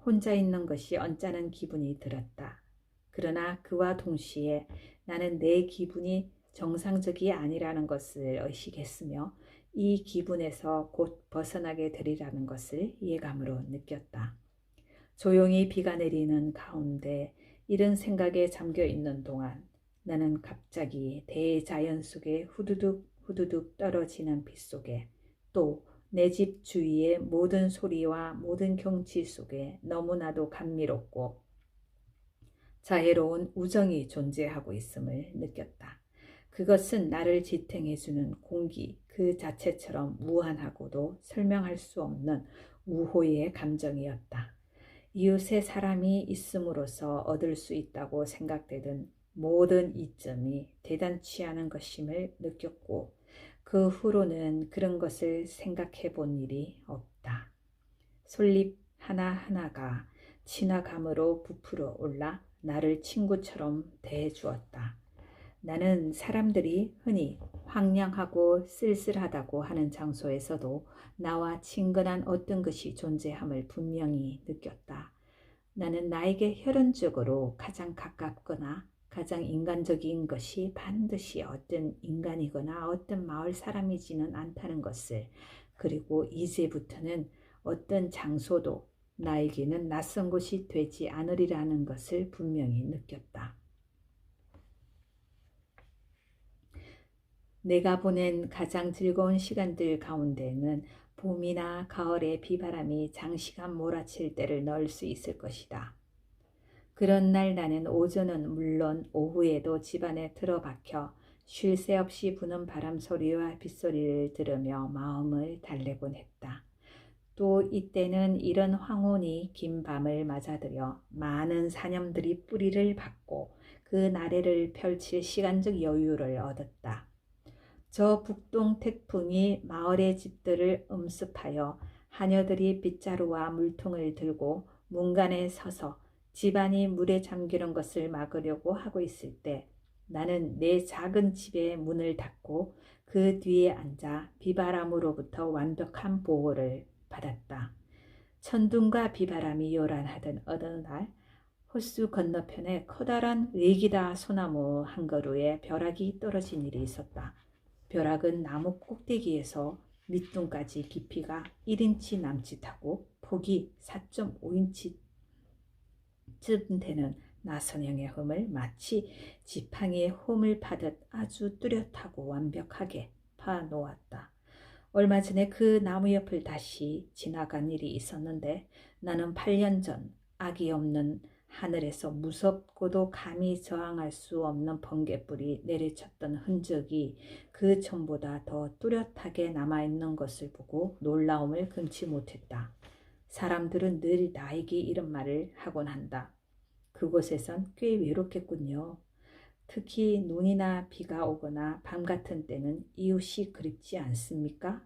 혼자 있는 것이 언짢은 기분이 들었다. 그러나 그와 동시에 나는 내 기분이 정상적이 아니라는 것을 의식했으며 이 기분에서 곧 벗어나게 되리라는 것을 예감으로 느꼈다. 조용히 비가 내리는 가운데 이런 생각에 잠겨 있는 동안 나는 갑자기 대자연 속에 후두둑 후두둑 떨어지는 빗 속에 또 내 집 주위의 모든 소리와 모든 경치 속에 너무나도 감미롭고 자애로운 우정이 존재하고 있음을 느꼈다. 그것은 나를 지탱해주는 공기 그 자체처럼 무한하고도 설명할 수 없는 우호의 감정이었다. 이웃에 사람이 있음으로써 얻을 수 있다고 생각되던 모든 이점이 대단치 않은 것임을 느꼈고 그 후로는 그런 것을 생각해 본 일이 없다. 솔잎 하나하나가 친화감으로 부풀어 올라 나를 친구처럼 대해주었다. 나는 사람들이 흔히 황량하고 쓸쓸하다고 하는 장소에서도 나와 친근한 어떤 것이 존재함을 분명히 느꼈다. 나는 나에게 혈연적으로 가장 가깝거나 가장 인간적인 것이 반드시 어떤 인간이거나 어떤 마을 사람이지는 않다는 것을, 그리고 이제부터는 어떤 장소도 나에게는 낯선 곳이 되지 않으리라는 것을 분명히 느꼈다. 내가 보낸 가장 즐거운 시간들 가운데에는 봄이나 가을의 비바람이 장시간 몰아칠 때를 넣을 수 있을 것이다. 그런 날 나는 오전은 물론 오후에도 집안에 틀어박혀 쉴 새 없이 부는 바람 소리와 빗소리를 들으며 마음을 달래곤 했다. 또 이때는 이런 황혼이 긴 밤을 맞아들여 많은 사념들이 뿌리를 받고 그 나래를 펼칠 시간적 여유를 얻었다. 저 북동 태풍이 마을의 집들을 음습하여 하녀들이 빗자루와 물통을 들고 문간에 서서 집안이 물에 잠기는 것을 막으려고 하고 있을 때 나는 내 작은 집의 문을 닫고 그 뒤에 앉아 비바람으로부터 완벽한 보호를 받았다. 천둥과 비바람이 요란하던 어느 날 호수 건너편에 커다란 외기다 소나무 한 그루에 벼락이 떨어진 일이 있었다. 벼락은 나무 꼭대기에서 밑둥까지 깊이가 1인치 남짓하고 폭이 4.5인치쯤 되는 나선형의 홈을 마치 지팡이에 홈을 파듯 아주 뚜렷하고 완벽하게 파놓았다. 얼마 전에 그 나무 옆을 다시 지나간 일이 있었는데 나는 8년 전 악이 없는 하늘에서 무섭고도 감히 저항할 수 없는 번갯불이 내리쳤던 흔적이 그 전보다 더 뚜렷하게 남아있는 것을 보고 놀라움을 금치 못했다. 사람들은 늘 나에게 이런 말을 하곤 한다. 그곳에선 꽤 외롭겠군요. 특히 눈이나 비가 오거나 밤 같은 때는 이웃이 그립지 않습니까?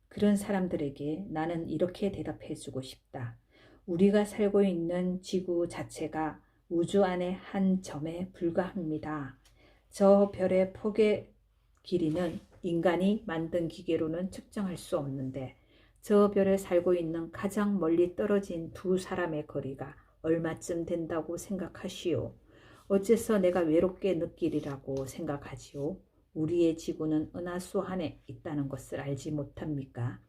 그런 사람들에게 나는 이렇게 대답해주고 싶다. 우리가 살고 있는 지구 자체가 우주 안의 한 점에 불과합니다. 저 별의 폭의 길이는 인간이 만든 기계로는 측정할 수 없는데 저 별에 살고 있는 가장 멀리 떨어진 두 사람의 거리가 얼마쯤 된다고 생각하시오? 어째서 내가 외롭게 느끼리라고 생각하지요? 우리의 지구는 은하수 안에 있다는 것을 알지 못합니까?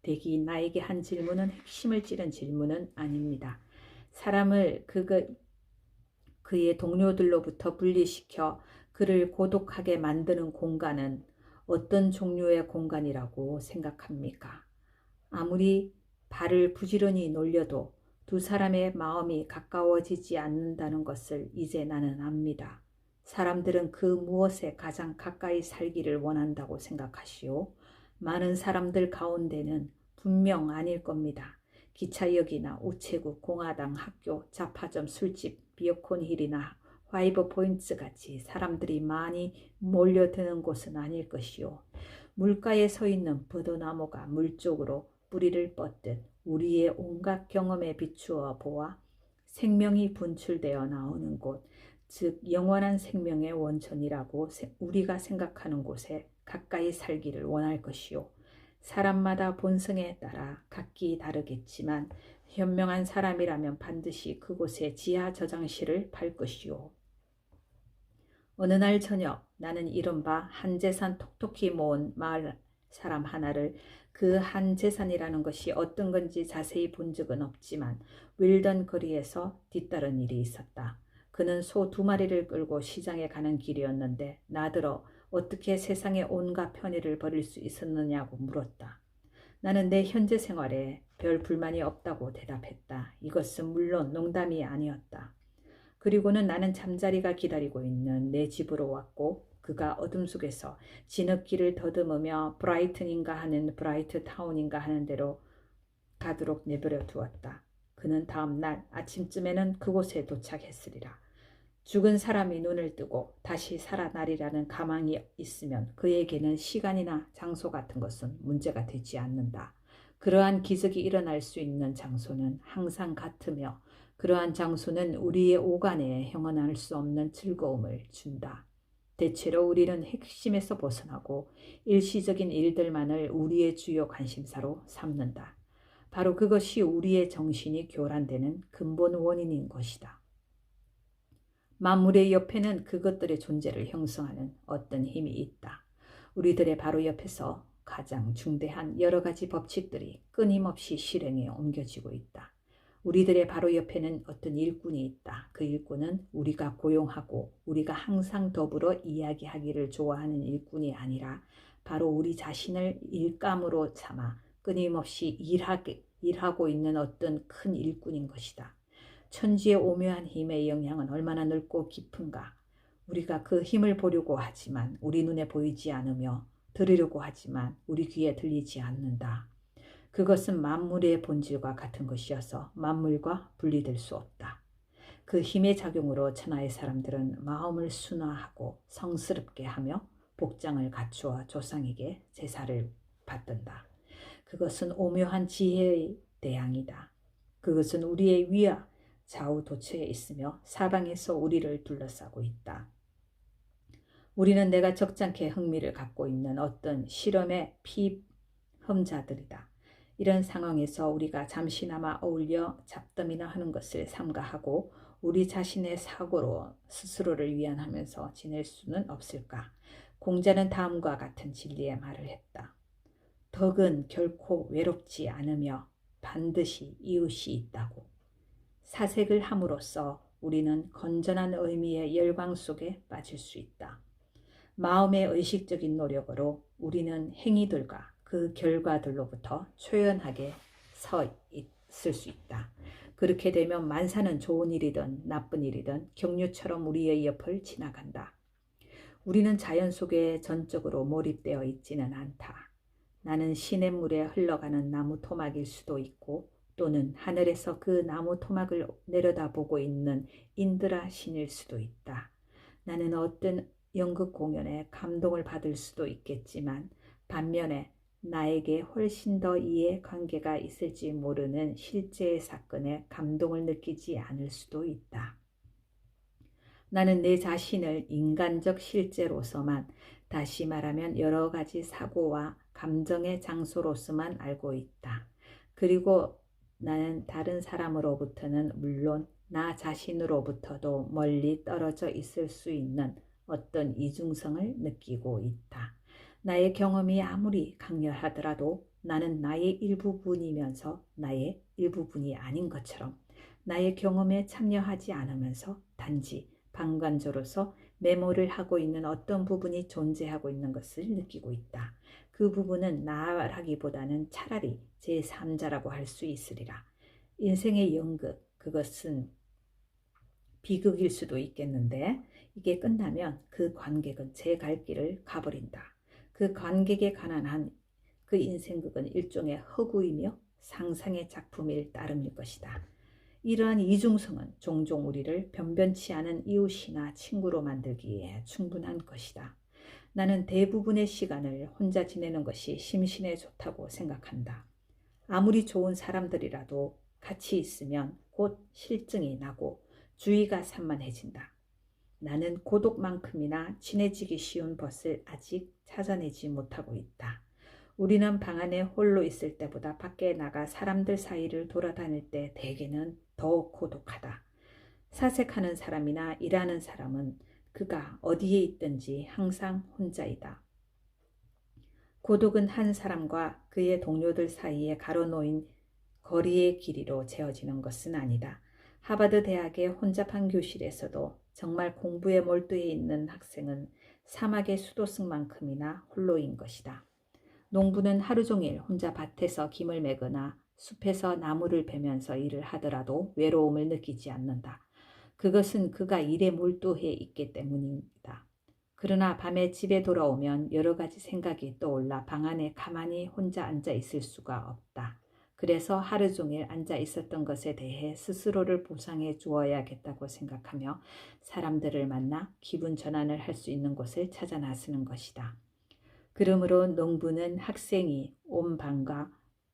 댁이 나에게 한 질문은 핵심을 찌른 질문은 아닙니다. 사람을 그의 동료들로부터 분리시켜 그를 고독하게 만드는 공간은 어떤 종류의 공간이라고 생각합니까? 아무리 발을 부지런히 놀려도 두 사람의 마음이 가까워지지 않는다는 것을 이제 나는 압니다. 사람들은 그 무엇에 가장 가까이 살기를 원한다고 생각하시오? 많은 사람들 가운데는 분명 아닐 겁니다. 기차역이나 우체국, 공화당, 학교, 잡화점, 술집, 비어콘힐이나 화이버 포인트 같이 사람들이 많이 몰려드는 곳은 아닐 것이오. 물가에 서 있는 버드나무가 물 쪽으로 뿌리를 뻗듯 우리의 온갖 경험에 비추어 보아 생명이 분출되어 나오는 곳, 즉 영원한 생명의 원천이라고 우리가 생각하는 곳에 가까이 살기를 원할 것이요. 사람마다 본성에 따라 각기 다르겠지만 현명한 사람이라면 반드시 그곳에 지하 저장실을 팔 것이요. 어느 날 저녁 나는 이른바 한재산 톡톡히 모은 마을 사람 하나를 그 한재산이라는 것이 어떤 건지 자세히 본 적은 없지만 윌던 거리에서 뒤따른 일이 있었다. 그는 소 2마리를 끌고 시장에 가는 길이었는데 나더러 어떻게 세상에 온갖 편의를 벌일 수 있었느냐고 물었다. 나는 내 현재 생활에 별 불만이 없다고 대답했다. 이것은 물론 농담이 아니었다. 그리고는 나는 잠자리가 기다리고 있는 내 집으로 왔고 그가 어둠 속에서 진흙길을 더듬으며 브라이튼인가 하는 브라이트 타운인가 하는 대로 가도록 내버려 두었다. 그는 다음 날 아침쯤에는 그곳에 도착했으리라. 죽은 사람이 눈을 뜨고 다시 살아나리라는 가망이 있으면 그에게는 시간이나 장소 같은 것은 문제가 되지 않는다. 그러한 기적이 일어날 수 있는 장소는 항상 같으며 그러한 장소는 우리의 오간에 형언할 수 없는 즐거움을 준다. 대체로 우리는 핵심에서 벗어나고 일시적인 일들만을 우리의 주요 관심사로 삼는다. 바로 그것이 우리의 정신이 교란되는 근본 원인인 것이다. 만물의 옆에는 그것들의 존재를 형성하는 어떤 힘이 있다. 우리들의 바로 옆에서 가장 중대한 여러 가지 법칙들이 끊임없이 실행에 옮겨지고 있다. 우리들의 바로 옆에는 어떤 일꾼이 있다. 그 일꾼은 우리가 고용하고 우리가 항상 더불어 이야기하기를 좋아하는 일꾼이 아니라 바로 우리 자신을 일감으로 삼아 끊임없이 일하고 있는 어떤 큰 일꾼인 것이다. 천지의 오묘한 힘의 영향은 얼마나 넓고 깊은가. 우리가 그 힘을 보려고 하지만 우리 눈에 보이지 않으며 들으려고 하지만 우리 귀에 들리지 않는다. 그것은 만물의 본질과 같은 것이어서 만물과 분리될 수 없다. 그 힘의 작용으로 천하의 사람들은 마음을 순화하고 성스럽게 하며 복장을 갖추어 조상에게 제사를 받든다. 그것은 오묘한 지혜의 대양이다. 그것은 우리의 위와 좌우 도처에 있으며 사방에서 우리를 둘러싸고 있다. 우리는 내가 적잖게 흥미를 갖고 있는 어떤 실험의 피험자들이다. 이런 상황에서 우리가 잠시나마 어울려 잡담이나 하는 것을 삼가하고 우리 자신의 사고로 스스로를 위안하면서 지낼 수는 없을까? 공자는 다음과 같은 진리의 말을 했다. 덕은 결코 외롭지 않으며 반드시 이웃이 있다고. 사색을 함으로써 우리는 건전한 의미의 열광 속에 빠질 수 있다. 마음의 의식적인 노력으로 우리는 행위들과 그 결과들로부터 초연하게 서 있을 수 있다. 그렇게 되면 만사는 좋은 일이든 나쁜 일이든 경류처럼 우리의 옆을 지나간다. 우리는 자연 속에 전적으로 몰입되어 있지는 않다. 나는 시냇물에 흘러가는 나무 토막일 수도 있고 또는 하늘에서 그 나무 토막을 내려다보고 있는 인드라 신일 수도 있다. 나는 어떤 연극 공연에 감동을 받을 수도 있겠지만 반면에 나에게 훨씬 더 이해 관계가 있을지 모르는 실제의 사건에 감동을 느끼지 않을 수도 있다. 나는 내 자신을 인간적 실제로서만, 다시 말하면 여러 가지 사고와 감정의 장소로서만 알고 있다. 그리고 나는 다른 사람으로부터는 물론 나 자신으로부터도 멀리 떨어져 있을 수 있는 어떤 이중성을 느끼고 있다. 나의 경험이 아무리 강렬하더라도 나는 나의 일부분이면서 나의 일부분이 아닌 것처럼 나의 경험에 참여하지 않으면서 단지 방관자로서 메모를 하고 있는 어떤 부분이 존재하고 있는 것을 느끼고 있다. 그 부분은 나라기보다는 차라리 제3자라고 할 수 있으리라. 인생의 연극, 그것은 비극일 수도 있겠는데 이게 끝나면 그 관객은 제 갈 길을 가버린다. 그 관객에 관한 한 그 인생극은 일종의 허구이며 상상의 작품일 따름일 것이다. 이러한 이중성은 종종 우리를 변변치 않은 이웃이나 친구로 만들기에 충분한 것이다. 나는 대부분의 시간을 혼자 지내는 것이 심신에 좋다고 생각한다. 아무리 좋은 사람들이라도 같이 있으면 곧 실증이 나고 주의가 산만해진다. 나는 고독만큼이나 친해지기 쉬운 벗을 아직 찾아내지 못하고 있다. 우리는 방 안에 홀로 있을 때보다 밖에 나가 사람들 사이를 돌아다닐 때 대개는 더 고독하다. 사색하는 사람이나 일하는 사람은 그가 어디에 있든지 항상 혼자이다. 고독은 한 사람과 그의 동료들 사이에 가로놓인 거리의 길이로 재어지는 것은 아니다. 하버드 대학의 혼잡한 교실에서도 정말 공부에 몰두해 있는 학생은 사막의 수도승만큼이나 홀로인 것이다. 농부는 하루 종일 혼자 밭에서 김을 매거나 숲에서 나무를 베면서 일을 하더라도 외로움을 느끼지 않는다. 그것은 그가 일에 몰두해 있기 때문이다. 그러나 밤에 집에 돌아오면 여러 가지 생각이 떠올라 방 안에 가만히 혼자 앉아 있을 수가 없다. 그래서 하루 종일 앉아 있었던 것에 대해 스스로를 보상해 주어야겠다고 생각하며 사람들을 만나 기분 전환을 할 수 있는 곳을 찾아 나서는 것이다. 그러므로 농부는 학생이 온 밤과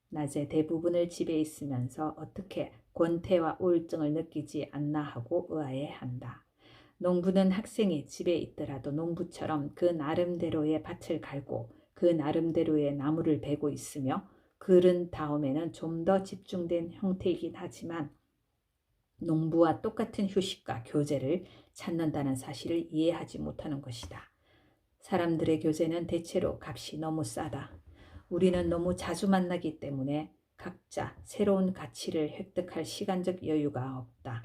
낮에 대부분을 집에 있으면서 어떻게 권태와 우울증을 느끼지 않나 하고 의아해한다. 농부는 학생이 집에 있더라도 농부처럼 그 나름대로의 밭을 갈고 그 나름대로의 나무를 베고 있으며 그런 다음에는 좀 더 집중된 형태이긴 하지만 농부와 똑같은 휴식과 교제를 찾는다는 사실을 이해하지 못하는 것이다. 사람들의 교제는 대체로 값이 너무 싸다. 우리는 너무 자주 만나기 때문에 각자 새로운 가치를 획득할 시간적 여유가 없다.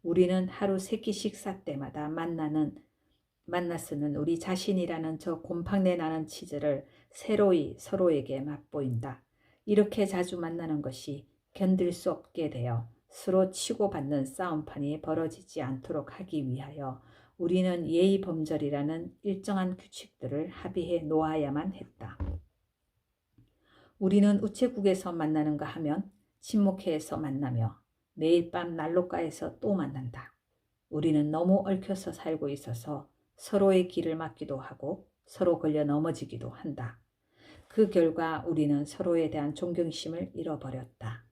우리는 하루 3끼 식사 때마다 만나 쓰는 우리 자신이라는 저 곰팡내 나는 치즈를 새로이 서로에게 맛보인다. 이렇게 자주 만나는 것이 견딜 수 없게 되어 서로 치고받는 싸움판이 벌어지지 않도록 하기 위하여 우리는 예의범절이라는 일정한 규칙들을 합의해 놓아야만 했다. 우리는 우체국에서 만나는가 하면 친목회에서 만나며 매일 밤 난로가에서 또 만난다. 우리는 너무 얽혀서 살고 있어서 서로의 길을 막기도 하고 서로 걸려 넘어지기도 한다. 그 결과 우리는 서로에 대한 존경심을 잃어버렸다.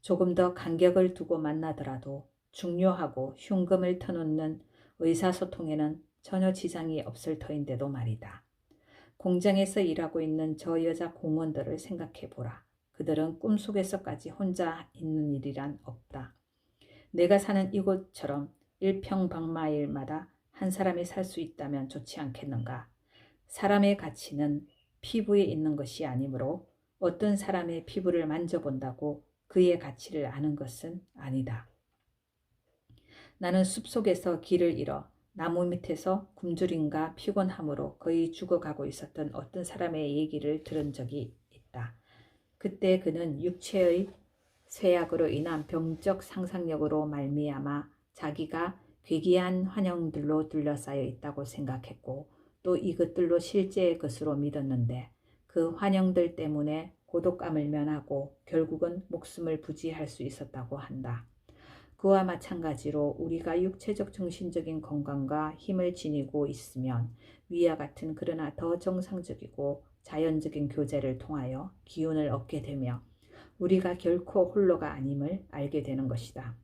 조금 더 간격을 두고 만나더라도 중요하고 흉금을 터놓는 의사소통에는 전혀 지장이 없을 터인데도 말이다. 공장에서 일하고 있는 저 여자 공무원들을 생각해보라. 그들은 꿈속에서까지 혼자 있는 일이란 없다. 내가 사는 이곳처럼 일평방마일마다 한 사람이 살 수 있다면 좋지 않겠는가? 사람의 가치는 피부에 있는 것이 아니므로 어떤 사람의 피부를 만져본다고 그의 가치를 아는 것은 아니다. 나는 숲속에서 길을 잃어 나무 밑에서 굶주림과 피곤함으로 거의 죽어가고 있었던 어떤 사람의 얘기를 들은 적이 있다. 그때 그는 육체의 쇠약으로 인한 병적 상상력으로 말미암아 자기가 괴기한 환영들로 둘러싸여 있다고 생각했고 또 이것들로 실제의 것으로 믿었는데 그 환영들 때문에 고독감을 면하고 결국은 목숨을 부지할 수 있었다고 한다. 그와 마찬가지로 우리가 육체적 정신적인 건강과 힘을 지니고 있으면 위와 같은 그러나 더 정상적이고 자연적인 교제를 통하여 기운을 얻게 되며 우리가 결코 홀로가 아님을 알게 되는 것이다.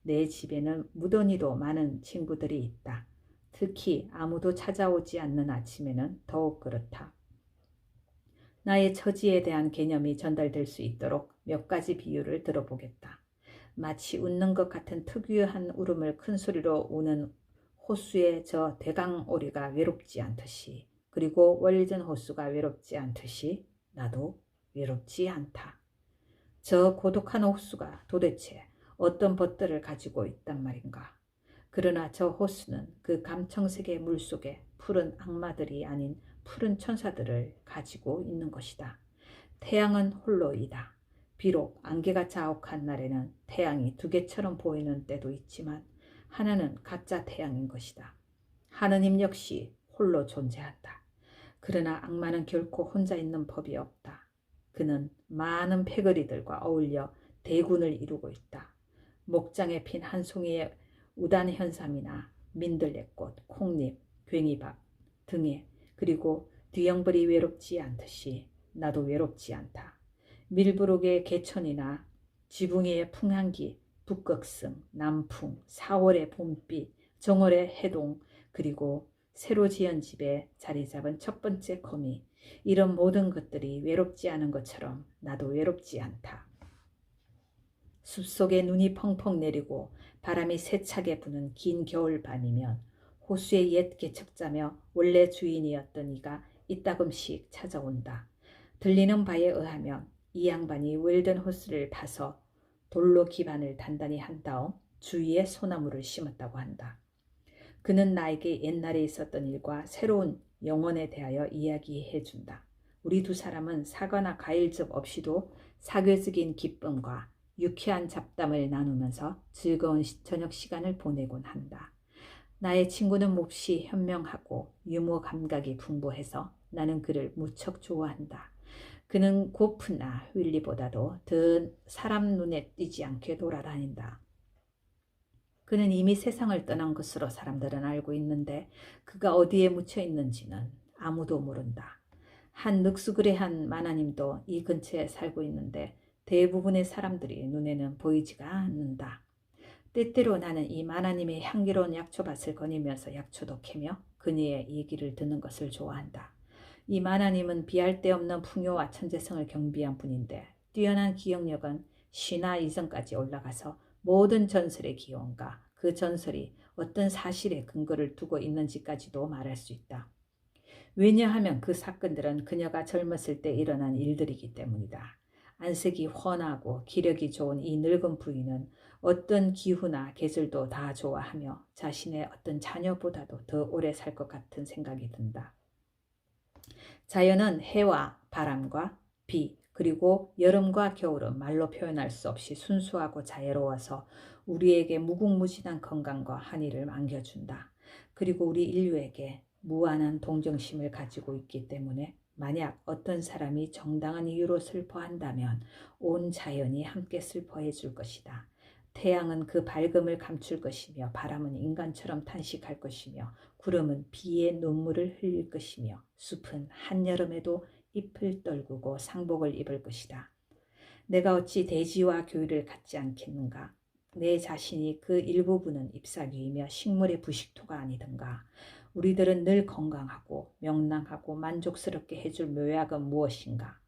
내 집에는 무던히도 많은 친구들이 있다. 특히 아무도 찾아오지 않는 아침에는 더욱 그렇다. 나의 처지에 대한 개념이 전달될 수 있도록 몇 가지 비유를 들어보겠다. 마치 웃는 것 같은 특유한 울음을 큰 소리로 우는 호수의 저 대강오리가 외롭지 않듯이 그리고 월든 호수가 외롭지 않듯이 나도 외롭지 않다. 저 고독한 호수가 도대체 어떤 벗들을 가지고 있단 말인가. 그러나 저 호수는 그 감청색의 물속에 푸른 악마들이 아닌 푸른 천사들을 가지고 있는 것이다. 태양은 홀로이다. 비록 안개가 자욱한 날에는 태양이 두 개처럼 보이는 때도 있지만 하나는 가짜 태양인 것이다. 하느님 역시 홀로 존재한다. 그러나 악마는 결코 혼자 있는 법이 없다. 그는 많은 패거리들과 어울려 대군을 이루고 있다. 목장에 핀 한 송이의 우단현삼이나 민들레꽃, 콩잎, 괭이밥 등에 그리고 뒤엉벌이 외롭지 않듯이 나도 외롭지 않다. 밀부룩의 개천이나 지붕이의 풍향기, 북극성, 남풍, 4월의 봄비, 정월의 해동 그리고 새로 지은 집에 자리 잡은 첫 번째 거미 이런 모든 것들이 외롭지 않은 것처럼 나도 외롭지 않다. 숲속에 눈이 펑펑 내리고 바람이 세차게 부는 긴 겨울밤이면 호수의 옛 개척자며 원래 주인이었던 이가 이따금씩 찾아온다. 들리는 바에 의하면 이 양반이 웰든 호수를 파서 돌로 기반을 단단히 한 다음 주위에 소나무를 심었다고 한다. 그는 나에게 옛날에 있었던 일과 새로운 영혼에 대하여 이야기해준다. 우리 두 사람은 사과나 과일즙 없이도 사교적인 기쁨과 유쾌한 잡담을 나누면서 즐거운 저녁 시간을 보내곤 한다. 나의 친구는 몹시 현명하고 유머 감각이 풍부해서 나는 그를 무척 좋아한다. 그는 고프나 윌리보다도 더 사람 눈에 띄지 않게 돌아다닌다. 그는 이미 세상을 떠난 것으로 사람들은 알고 있는데 그가 어디에 묻혀 있는지는 아무도 모른다. 한 늑수그레한 마나님도 이 근처에 살고 있는데 대부분의 사람들이 눈에는 보이지가 않는다. 때때로 나는 이 마나님의 향기로운 약초밭을 거니면서 약초도 캐며 그녀의 얘기를 듣는 것을 좋아한다. 이 마나님은 비할 데 없는 풍요와 천재성을 경비한 분인데 뛰어난 기억력은 신화 이전까지 올라가서 모든 전설의 기원과 그 전설이 어떤 사실에 근거를 두고 있는지까지도 말할 수 있다. 왜냐하면 그 사건들은 그녀가 젊었을 때 일어난 일들이기 때문이다. 안색이 훤하고 기력이 좋은 이 늙은 부인은 어떤 기후나 계절도 다 좋아하며 자신의 어떤 자녀보다도 더 오래 살 것 같은 생각이 든다. 자연은 해와 바람과 비, 그리고 여름과 겨울은 말로 표현할 수 없이 순수하고 자애로워서 우리에게 무궁무진한 건강과 한의를 안겨준다. 그리고 우리 인류에게 무한한 동정심을 가지고 있기 때문에 만약 어떤 사람이 정당한 이유로 슬퍼한다면 온 자연이 함께 슬퍼해 줄 것이다. 태양은 그 밝음을 감출 것이며 바람은 인간처럼 탄식할 것이며 구름은 비의 눈물을 흘릴 것이며 숲은 한여름에도 잎을 떨구고 상복을 입을 것이다. 내가 어찌 대지와 교의를 갖지 않겠는가? 내 자신이 그 일부분은 잎사귀이며 식물의 부식토가 아니든가? 우리들은 늘 건강하고 명랑하고 만족스럽게 해줄 묘약은 무엇인가?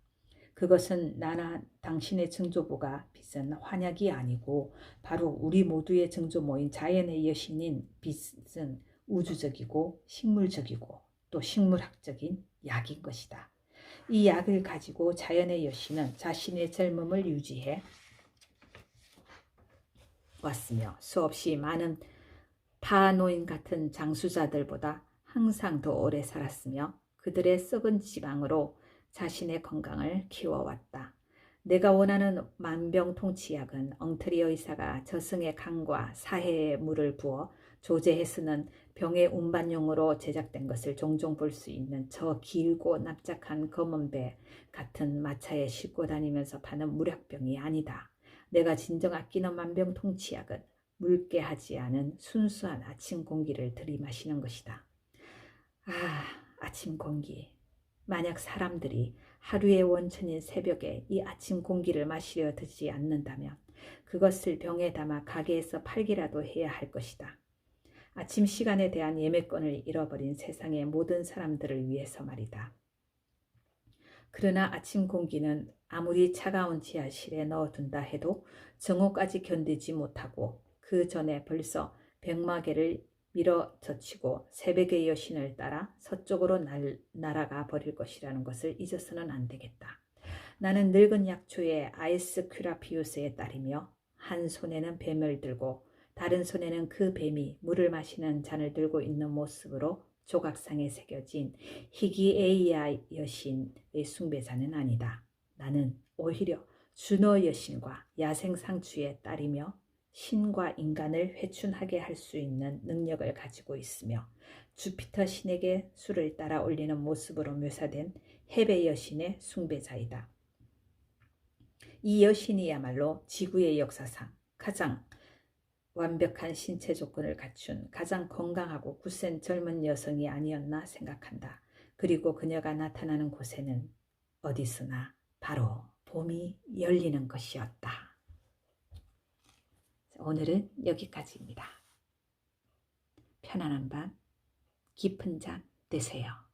그것은 나나 당신의 증조부가 빚은 환약이 아니고 바로 우리 모두의 증조모인 자연의 여신인 빚은 우주적이고 식물적이고 또 식물학적인 약인 것이다. 이 약을 가지고 자연의 여신은 자신의 젊음을 유지해 왔으며 수없이 많은 파노인 같은 장수자들보다 항상 더 오래 살았으며 그들의 썩은 지방으로 자신의 건강을 키워왔다. 내가 원하는 만병통치약은 엉터리 의사가 저승의 강과 사해의 물을 부어 조제해 쓰는 병의 운반용으로 제작된 것을 종종 볼 수 있는 저 길고 납작한 검은 배 같은 마차에 싣고 다니면서 파는 무약병이 아니다. 내가 진정 아끼는 만병통치약은 묽게 하지 않은 순수한 아침 공기를 들이마시는 것이다. 아, 아침 공기. 만약 사람들이 하루의 원천인 새벽에 이 아침 공기를 마시려 드지 않는다면 그것을 병에 담아 가게에서 팔기라도 해야 할 것이다. 아침 시간에 대한 예매권을 잃어버린 세상의 모든 사람들을 위해서 말이다. 그러나 아침 공기는 아무리 차가운 지하실에 넣어둔다 해도 정오까지 견디지 못하고 그 전에 벌써 백마개를 밀어젖히고 새벽의 여신을 따라 서쪽으로 날아가 버릴 것이라는 것을 잊어서는 안 되겠다. 나는 늙은 약초의 아이스큐라피우스의 딸이며 한 손에는 뱀을 들고 다른 손에는 그 뱀이 물을 마시는 잔을 들고 있는 모습으로 조각상에 새겨진 희기에이아 여신의 숭배자는 아니다. 나는 오히려 주노 여신과 야생상추의 딸이며 신과 인간을 회춘하게 할 수 있는 능력을 가지고 있으며 주피터 신에게 술을 따라 올리는 모습으로 묘사된 헤베 여신의 숭배자이다. 이 여신이야말로 지구의 역사상 가장 완벽한 신체 조건을 갖춘 가장 건강하고 굳센 젊은 여성이 아니었나 생각한다. 그리고 그녀가 나타나는 곳에는 어디서나 바로 봄이 열리는 것이었다. 오늘은 여기까지입니다. 편안한 밤, 깊은 잠 되세요.